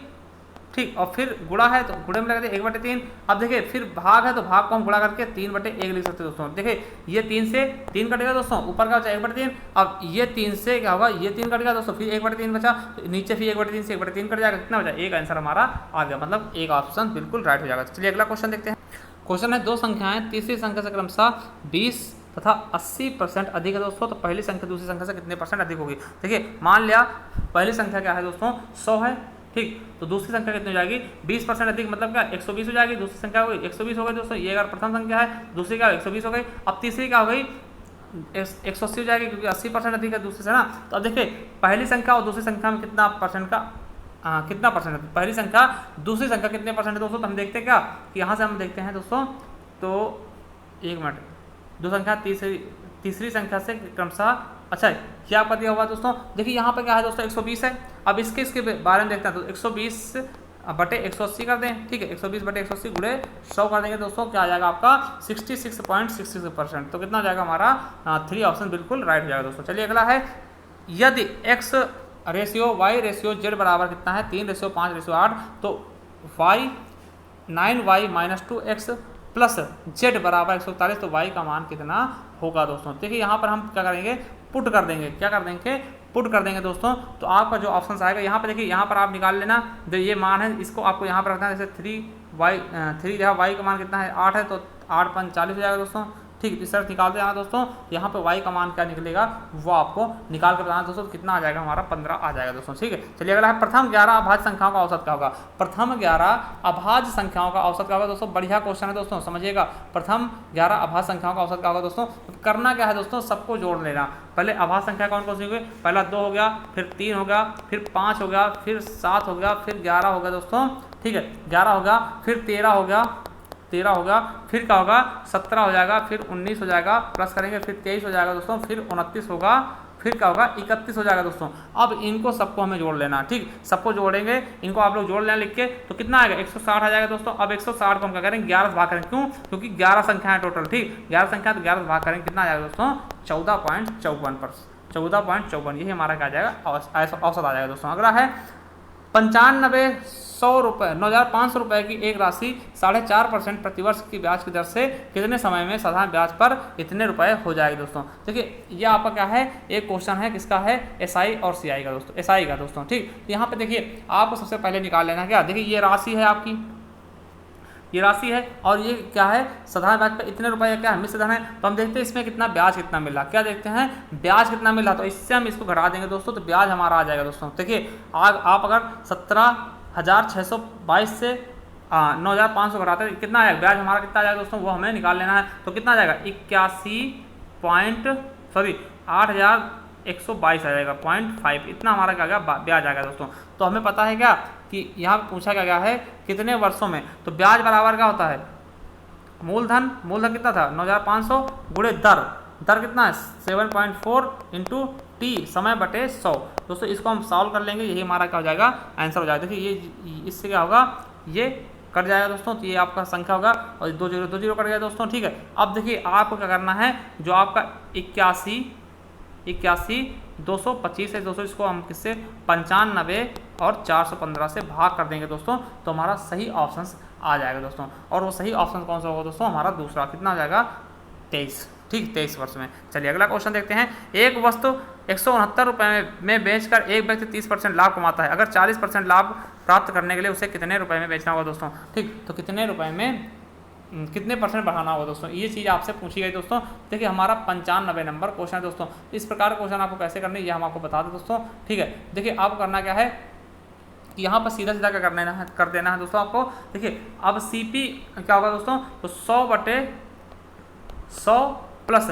ठीक, और फिर गुणा है तो गुणे में लगा दे 1/3। अब देखिए फिर भाग है तो भाग को हम गुणा करके 3/1 लिख सकते हैं दोस्तों। देखिए ये 3 से 3 कटेगा दोस्तों, ऊपर का बचा 1/3, अब ये 3 से क्या होगा ये 3 कट गया दोस्तों, फिर 1/3 बचा, तो नीचे फिर 1/3 से 1/3 कट जाएगा, कितना बचा एक आंसर हमारा आ गया, मतलब एक ऑप्शन बिल्कुल राइट हो जाएगा। चलिए अगला क्वेश्चन देखते हैं। क्वेश्चन है 2 संख्याएं तीसरी संख्या से क्रमशः 20 तथा 80% अधिक है दोस्तों, तो पहली संख्या दूसरी संख्या से कितने % अधिक होगी। देखिए मान लिया पहली संख्या क्या है दोस्तों 100 है, ठीक, तो दूसरी संख्या कितनी हो जाएगी 20% अधिक, मतलब क्या 120 हो जाएगी। दूसरी संख्या हो गई 120 हो गई दोस्तों, ये अगर प्रथम संख्या है, दूसरी क्या 120 हो गई। अब तीसरी क्या हो गई 180 हो जाएगी, क्योंकि 80% अधिक है दूसरी से ना। तो अब देखिए पहली संख्या और दूसरी संख्या में कितना परसेंट का कितना परसेंट है, पहली संख्या दूसरी संख्या कितने % है दोस्तों। तो हम देखते हैं क्या कि यहाँ से हम देखते हैं दोस्तों, तो 1 मिनट, दो संख्या तीसरी संख्या से क्रमशः, अच्छा क्या आपका दिया हुआ दोस्तों। देखिए यहाँ पर क्या है दोस्तों 120 है। अब इसके बारे में देखते हैं, तो 120/180 कर दें, ठीक है, 120/180 गुणे 100 कर देंगे दोस्तों, क्या आ जाएगा आपका 66.66%। तो कितना हो जाएगा हमारा 3 ऑप्शन बिल्कुल राइट हो जाएगा दोस्तों। चलिए अगला है, यदि x ratio y ratio z बराबर कितना है 3:5:8, तो y 9y - 2x plus z बराबर 141, तो y का मान कितना होगा दोस्तों। देखिए यहाँ पर हम क्या करेंगे पुट कर देंगे, क्या कर देंगे पुट कर देंगे दोस्तों। तो आपका जो ऑप्शन आएगा यहाँ पर देखिए, यहाँ पर आप निकाल लेना जो ये मान है, इसको आपको यहाँ पर रखना है। जैसे 3 जहाँ y का मान कितना है 8 है, तो 8 5 40 हो जाएगा दोस्तों, ठीक। इस तरह निकालते जाना दोस्तों, यहाँ पे y का मान क्या निकलेगा वो आपको निकाल कर बताना दोस्तों, कितना आ जाएगा हमारा 15 आ जाएगा दोस्तों, ठीक है। चलिए अगला है, प्रथम 11 अभाज्य संख्याओं का औसत क्या होगा। प्रथम 11 अभाज्य संख्याओं का औसत क्या होगा दोस्तों, बढ़िया क्वेश्चन है दोस्तों, समझिएगा। प्रथम 11 अभाज्य संख्याओं का औसत क्या होगा दोस्तों। करना क्या है दोस्तों, सबको जोड़ लेना। पहले अभाज्य संख्या कौन कौन सी होगी, पहला 2 हो गया, फिर 3 हो गया, फिर 5 हो गया, फिर 7 हो गया, फिर 11 हो गया दोस्तों, ठीक है, 11 हो गया, फिर 13 हो गया, फिर क्या होगा 17 हो जाएगा, फिर 19 हो जाएगा, प्लस करेंगे फिर 23 हो जाएगा दोस्तों, फिर 29 होगा, फिर क्या होगा 31 हो जाएगा दोस्तों। अब इनको सबको हमें जोड़ लेना, ठीक, सबको जोड़ेंगे, इनको आप लोग जोड़ लेना लिख के, तो कितना आएगा 160 आ जाएगा दोस्तों। अब 160 को हम क्या करेंगे 11 से भाग करेंगे, क्यों, क्योंकि 11 संख्या है टोटल, ठीक, 11 संख्या, तो 11 से भाग करेंगे, कितना आ जाएगा दोस्तों 14.54, यही हमारा क्या आ जाएगा औसत आ जाएगा दोस्तों। अगला है 95 ₹9,500 ₹9,500 की एक राशि 4.5% प्रतिवर्ष की ब्याज की दर से कितने समय में साधारण ब्याज पर इतने रुपए हो जाएगा दोस्तों। देखिए ये आपका क्या है, एक क्वेश्चन है किसका है, एसआई और सीआई का दोस्तों, एसआई का दोस्तों। ठीक, यहाँ पे देखिए आपको सबसे पहले निकाल लेना क्या, देखिए ये राशि है आपकी, ये राशि है और ये क्या है, साधारण ब्याज पर इतने रुपए क्या है, मिश्र धन है। तो हम देखते हैं इसमें कितना ब्याज कितना मिला, क्या देखते हैं ब्याज कितना मिला, तो इससे हम इसको घटा देंगे दोस्तों, तो ब्याज हमारा आ जाएगा दोस्तों। देखिए आप अगर 17,622 से 9,500 घटाते हैं कितना आएगा, ब्याज हमारा कितना आ जाएगा दोस्तों, वो हमें निकाल लेना है। तो कितना आ जाएगा 8,122 आ जाएगा, 0.5 इतना हमारा क्या आएगा ब्याज आएगा दोस्तों। तो हमें पता है क्या कि यहाँ पूछा क्या गया है कितने वर्षों में, तो ब्याज बराबर क्या होता है, मूलधन कितना था 9,500 गुणे दर कितना है 7.4 इंटू टी समय बटे 100 दोस्तों। इसको हम सॉल्व कर लेंगे, यही हमारा क्या हो जाएगा आंसर हो जाएगा। देखिए ये इससे क्या होगा, ये कट जाएगा दोस्तों, तो ये आपका संख्या होगा और 2 जीरो कट गया दोस्तों। ठीक है, अब देखिए आपको क्या करना है, जो आपका 225 है दोस्तों, इसको हम किससे 95 और 415 से भाग कर देंगे दोस्तों, तो हमारा सही ऑप्शन आ जाएगा दोस्तों। और वो सही ऑप्शन कौन सा होगा दोस्तों, हमारा दूसरा कितना हो जाएगा 23। ठीक, 23 वर्ष में। चलिए अगला क्वेश्चन देखते हैं। एक वस्तु 169 रुपये में बेचकर एक व्यक्ति 30% लाभ कमाता है, अगर 40% लाभ प्राप्त करने के लिए उसे कितने रुपए में बेचना होगा दोस्तों। ठीक, तो कितने रुपए में कितने परसेंट बढ़ाना होगा दोस्तों, ये चीज़ आपसे पूछी गई दोस्तों। देखिए हमारा 95 नंबर क्वेश्चन है दोस्तों। इस प्रकार क्वेश्चन आपको कैसे करने ये हम आपको बता दें दोस्तों। ठीक है, देखिए आपको करना क्या है, यहाँ पर सीधा क्या कर देना है दोस्तों आपको। देखिए अब सीपी क्या होगा दोस्तों, तो 100/100 प्लस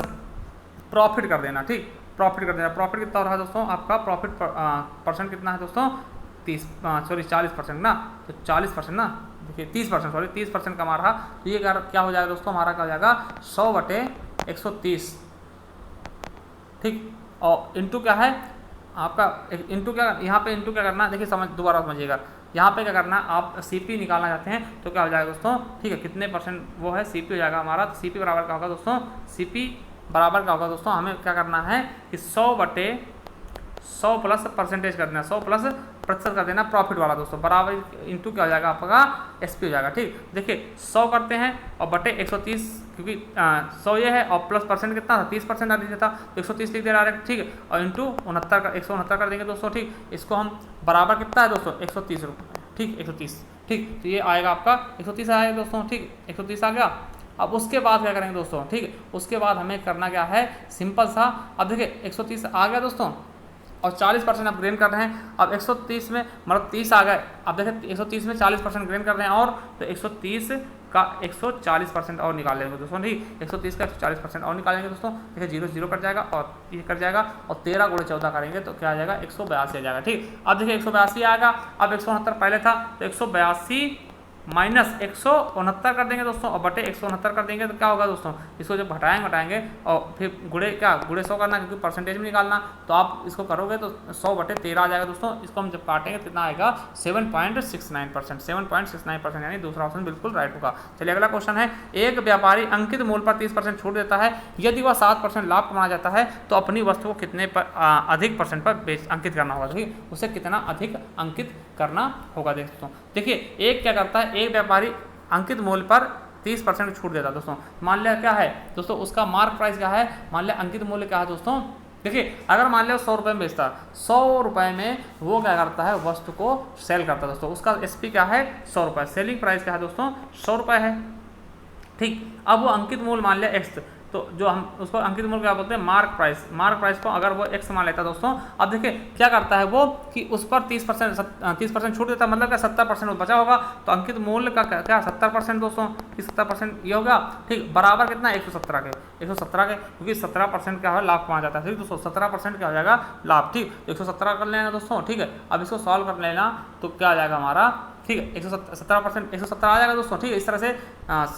प्रॉफिट कर देना। ठीक, प्रॉफिट कर देना, प्रॉफिट कितना हो रहा है दोस्तों, आपका प्रॉफिट परसेंट कितना है दोस्तों 40% ना, तो 40% ना, देखिए 30% कमा रहा, तो ये क्या हो जाएगा दोस्तों, हमारा क्या हो जाएगा 100/130। ठीक, और इंटू क्या है आपका, इंटू क्या, यहाँ पे इंटू क्या करना, देखिए दोबारा समझिएगा, यहाँ पे क्या करना, आप सीपी निकालना चाहते हैं तो क्या हो जाएगा दोस्तों। ठीक है, कितने परसेंट वो है सीपी हो जाएगा हमारा, तो सीपी बराबर क्या होगा दोस्तों, सीपी बराबर क्या होगा दोस्तों, हमें क्या करना है कि 100/100 प्लस परसेंटेज कर देना, 100 प्लस प्रतिशत कर देना प्रॉफिट वाला दोस्तों, बराबर इंटू क्या हो जाएगा आपका एसपी हो जाएगा। ठीक, देखिए 100 करते हैं और बटे 130, क्योंकि 100 ये है और प्लस परसेंट कितना था 30% आ दीजिए था, तो 130 लिख दे रहा है। ठीक है, और इंटू 169 कर देंगे दोस्तों। ठीक, इसको हम बराबर कितना है दोस्तों 130 रुपये। ठीक, 130। ठीक, तो ये आएगा आपका 130 आएगा दोस्तों। ठीक, 130 आ गया। अब उसके बाद क्या करेंगे दोस्तों, ठीक है, उसके बाद हमें करना क्या है, सिंपल सा। अब देखिए 130 आ गया दोस्तों और 40% आप ग्रेन कर रहे हैं। अब 130 में मतलब 30 आ गए, अब देखिए 130 में 40% ग्रेन कर रहे हैं, और तो 130 का 140% और निकाल लेंगे दोस्तों। ठीक, 130 का 140% और निकालेंगे दोस्तों। देखिए 0 कट जाएगा और ये कट जाएगा, और 13 × 14 करेंगे तो क्या आ जाएगा 182 आ जाएगा। ठीक, अब देखिए 182 आएगा, अब 169 पहले था तो 182 माइनस 169 कर देंगे दोस्तों, और बटे 169 कर देंगे तो क्या होगा दोस्तों, इसको जब घटाएंगे और फिर गुणे 100 करना, क्योंकि परसेंटेज में निकालना, तो आप इसको करोगे तो 100/13 आ जाएगा दोस्तों। इसको हम जब काटेंगे तो कितना आएगा 7.69%, 7.69% यानी दूसरा ऑप्शन बिल्कुल राइट होगा। चलिए अगला क्वेश्चन है, एक व्यापारी अंकित मूल्य पर 30% छूट देता है, यदि वह 7% लाभ कमाना चाहता है तो अपनी वस्तु को कितने पर अधिक परसेंट पर अंकित करना होगा, ठीक, उसे कितना अधिक अंकित करना होगा दोस्तों। देखिए एक क्या करता है, एक व्यापारी अंकित मूल्य पर 30% छूट देता है दोस्तों। मान लिया क्या है दोस्तों, उसका मार्क प्राइस क्या है, मान लिया अंकित मूल्य क्या है दोस्तों। देखिए अगर मान लिया 100 रुपये में बेचता, 100 रुपये में वो क्या करता है, वस्तु को सेल करता है दोस्तों। उसका एसपी क्या है 100 रुपये, सेलिंग प्राइस क्या है दोस्तों 100 रुपये है। ठीक, अब वो अंकित मूल्य मान लिया एक्स, तो जो हम उसको अंकित मूल्य क्या बोलते हैं, मार्क प्राइस को अगर वो एक्स मान लेता है दोस्तों। अब देखिए क्या करता है वो कि उस पर 30% छूट देता है, मतलब क्या 70% बचा होगा, तो अंकित मूल्य का क्या 70% दोस्तों, 70% ये होगा। ठीक, बराबर कितना 117 के, क्योंकि 17% क्या है लाभ कमाया जाता है। ठीक दोस्तों, 17% क्या हो जाएगा लाभ। ठीक, 117 कर लेना दोस्तों। ठीक है, अब इसको सॉल्व कर लेना तो क्या आ जाएगा हमारा, ठीक है 117% 117 आ जाएगा दोस्तों। ठीक है, इस तरह से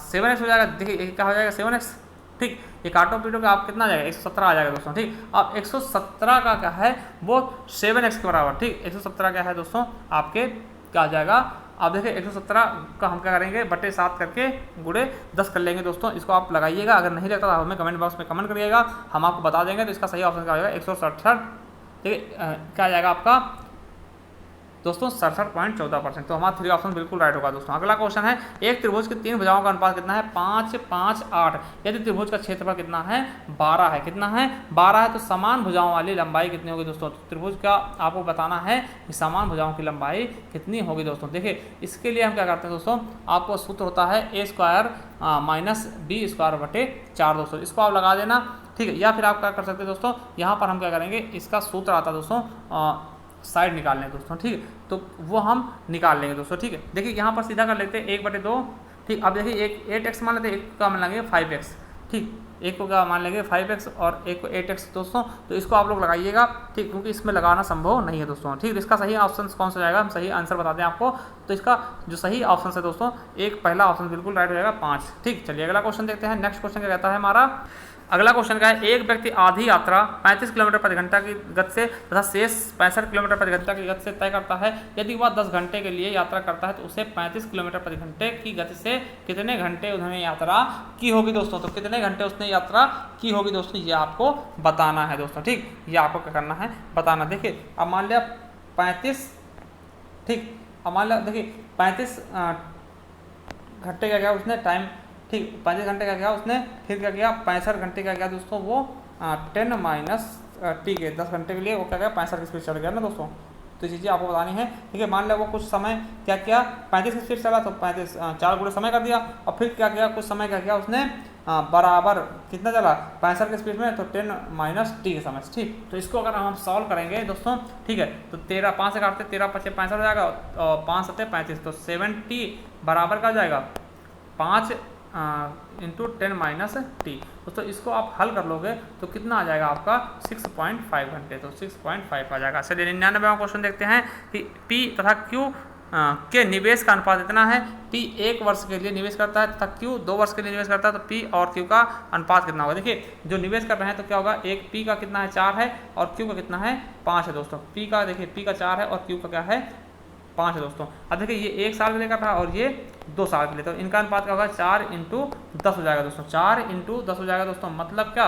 7x हो जाएगा। देखिए क्या हो जाएगा 7x। ठीक, ये काटो पीटो का आप कितना आ जाएगा 117 आ जाएगा दोस्तों। ठीक, अब 117 का क्या है वो 7x के बराबर। ठीक, 117 क्या है दोस्तों आपके क्या आ जाएगा, आप देखिए 117 का हम क्या करेंगे बटे 7 करके गुणे 10 कर लेंगे दोस्तों। इसको आप लगाइएगा, अगर नहीं लगता तो हमें कमेंट बॉक्स में कमेंट करिएगा, हम आपको बता देंगे। तो इसका सही ऑप्शन क्या हो जाएगा 167। ठीक, क्या आ जाएगा आपका दोस्तों 67.14%। तो हमारा 3 ऑप्शन बिल्कुल राइट होगा दोस्तों। अगला क्वेश्चन है, एक त्रिभुज की 3 भुजाओं का अनुपात कितना है? 5, 5, 8। यदि त्रिभुज का क्षेत्रफल कितना है? 12 है। कितना है? 12 है। तो समान भुजाओं वाली लंबाई कितनी होगी दोस्तों? तो त्रिभुज का आपको बताना है कि समान भुजाओं की लंबाई कितनी होगी दोस्तों। देखिए इसके लिए हम क्या करते हैं दोस्तों, आपको सूत्र होता है a² - b²/4 दोस्तों। इसको आप लगा देना, ठीक है। या फिर आप क्या कर सकते हैं दोस्तों, यहाँ पर हम क्या करेंगे, इसका सूत्र आता है दोस्तों साइड निकालने दोस्तों, ठीक है। तो वो हम निकाल लेंगे दोस्तों, ठीक है। देखिए यहाँ पर सीधा कर लेते हैं 1/2, ठीक। अब देखिए एक 8x मान लेते हैं, एक का मान लेंगे 5x, ठीक। एक को क्या मान लेंगे 5x और एक को 8x दोस्तों। तो इसको आप लोग लगाइएगा, ठीक, क्योंकि इसमें लगाना संभव नहीं है दोस्तों, ठीक। इसका सही ऑप्शन कौन सा जाएगा, हम सही आंसर बता दें आपको। तो इसका जो सही ऑप्शन है दोस्तों, एक पहला ऑप्शन बिल्कुल राइट हो जाएगा 5, ठीक। चलिए अगला क्वेश्चन देखते हैं। नेक्स्ट क्वेश्चन क्या कहता है हमारा, अगला क्वेश्चन का है, एक व्यक्ति आधी यात्रा 35 किलोमीटर प्रति घंटा की गति से तथा शेष 65 किलोमीटर प्रति घंटा की गति से तय करता है। यदि वह 10 घंटे के लिए यात्रा करता है तो उसे 35 किलोमीटर प्रति घंटे की गति से कितने घंटे उन्होंने यात्रा की होगी दोस्तों। तो कितने घंटे उसने यात्रा की होगी दोस्तों, ये आपको बताना है दोस्तों, ठीक। ये आपको क्या करना है, बताना। देखिए अब मान लिया 35, ठीक। अब मान लिया देखिए 35 घंटे का क्या उसने टाइम, ठीक। 35 घंटे का क्या उसने, फिर क्या किया 65 घंटे का क्या दोस्तों, वो 10 - t के 10 घंटे के लिए वो क्या किया 65 की स्पीड चढ़ गया ना दोस्तों। तो चीज़ें आपको बतानी है, ठीक है। मान लिया वो कुछ समय क्या किया 35 की स्पीड चला, तो 35 4 गुणे समय कर दिया, और फिर क्या किया कुछ समय क्या किया उसने बराबर कितना चला 65 की स्पीड में, तो 10 - t के समय, ठीक। तो इसको अगर हम सॉल्व करेंगे दोस्तों, ठीक है, तो 13 5 से काटते 13 × 5 = 65 हो जाएगा, और 5 × 7 = 35, तो 7t बराबर का हो जाएगा 5 × 10 - t। दोस्तों इसको आप हल कर लोगे तो कितना आ जाएगा आपका 6.5 घंटे, तो 6.5 आ जाएगा। चलिए 99वां क्वेश्चन देखते हैं कि P तथा Q के निवेश का अनुपात इतना है। P 1 वर्ष के लिए निवेश करता है तथा Q 2 वर्ष के लिए निवेश करता है, तो P और Q का अनुपात कितना होगा। देखिए जो निवेश कर रहे हैं तो क्या होगा, एक P का कितना है 4 है और Q का कितना है 5 है दोस्तों। P का देखिए P का 4 है और Q का क्या है 5 है दोस्तों। अब देखिए ये 1 साल के लिए कर रहा है और ये 2 साल के लिए, तो इनका अनुपात क्या होगा 4 × 10 हो जाएगा दोस्तों। 4 × 10 हो जाएगा दोस्तों, मतलब क्या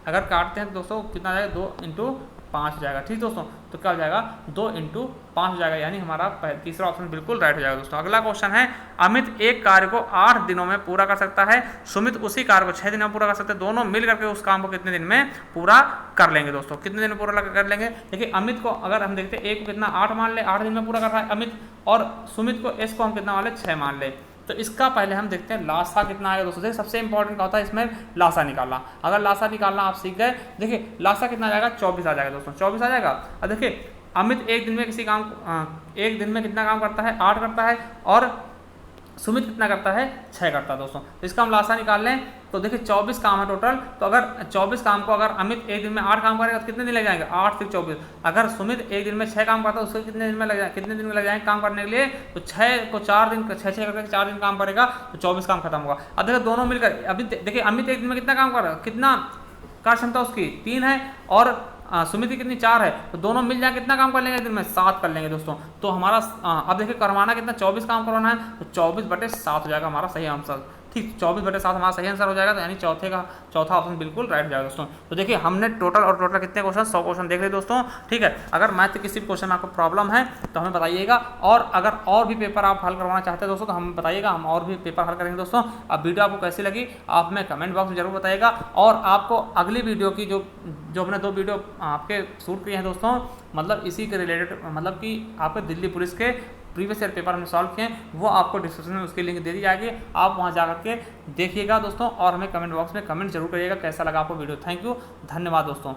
अगर काटते हैं तो दोस्तों कितना आ जाएगा 2 × 5 हो जाएगा, ठीक दोस्तों। तो क्या हो जाएगा 2 × 5 हो जाएगा, यानी हमारा तीसरा ऑप्शन बिल्कुल राइट हो जाएगा दोस्तों। अगला क्वेश्चन है, अमित एक कार्य को 8 दिनों में पूरा कर सकता है, सुमित उसी कार्य को 6 दिनों में पूरा कर सकते हैं। दोनों मिल करके उस काम को कितने दिन में पूरा कर लेंगे दोस्तों, कितने दिन में पूरा कर लेंगे। देखिए अमित को अगर हम देखते हैं एक को कितना 8 मान ले, 8 दिन में पूरा कर रहा है अमित, और सुमित को एस को हम कितना मान ले 6 मान ले। तो इसका पहले हम देखते हैं लासा कितना आएगा दोस्तों। देखिए सबसे इंपॉर्टेंट क्या होता है इसमें लासा निकालना। अगर लासा निकालना आप सीख गए, देखिए लासा कितना आ जाएगा 24 आ जाएगा दोस्तों, 24 आ जाएगा। अब देखिए अमित एक दिन में किसी काम एक दिन में कितना काम करता है 8 करता है, और सुमित कितना करता है 6 करता है दोस्तों। तो इसका हम लासा निकाल लें तो देखिए 24 काम है टोटल। तो अगर 24 काम को अगर अमित एक दिन में 8 काम करेगा तो कितने दिन लग जाएंगे 8 × 24। अगर सुमित एक दिन में 6 काम करता है उसको कितने दिन में लग जाएंगे काम करने के लिए, तो 6 को 4 दिन 6 करके 4 दिन काम करेगा तो 24 काम खत्म होगा। अब देखिए दोनों मिलकर अभी देखिए अमित एक दिन में कितना काम कर रहा है, कितना कार्य क्षमता उसकी 3 है और सुमित की कितनी 4 है, तो दोनों मिल जाए कितना काम कर लेंगे दिन में 7 कर लेंगे दोस्तों। तो हमारा अब देखिए करवाना कितना 24 काम करवाना है, तो 24/7 हो जाएगा हमारा सही आंसर, ठीक। 24/7 हमारा सही आंसर हो जाएगा, तो यानी चौथा ऑप्शन बिल्कुल राइट हो जाएगा दोस्तों। तो देखिए हमने टोटल कितने क्वेश्चन 100 क्वेश्चन देख लिए दोस्तों, ठीक है। अगर मैथ के किसी भी क्वेश्चन में आपको प्रॉब्लम है तो हमें बताइएगा, और अगर और भी पेपर आप हल करवाना चाहते हैं दोस्तों तो हमें बताइएगा, हम और भी पेपर हल करेंगे दोस्तों। अब वीडियो आपको कैसी लगी आप हमें कमेंट बॉक्स में जरूर बताइएगा, और आपको अगली वीडियो की जो हमने 2 वीडियो आपके शूट किए हैं दोस्तों, मतलब इसी के रिलेटेड, मतलब कि आपके दिल्ली पुलिस के प्रीवियस ईयर पेपर हमने सॉल्व किए हैं, वो आपको डिस्क्रिप्शन में उसकी लिंक दे दी जाएगी, आप वहां जाकर के देखिएगा दोस्तों, और हमें कमेंट बॉक्स में कमेंट जरूर करिएगा कैसा लगा आपको वीडियो। थैंक यू, धन्यवाद दोस्तों।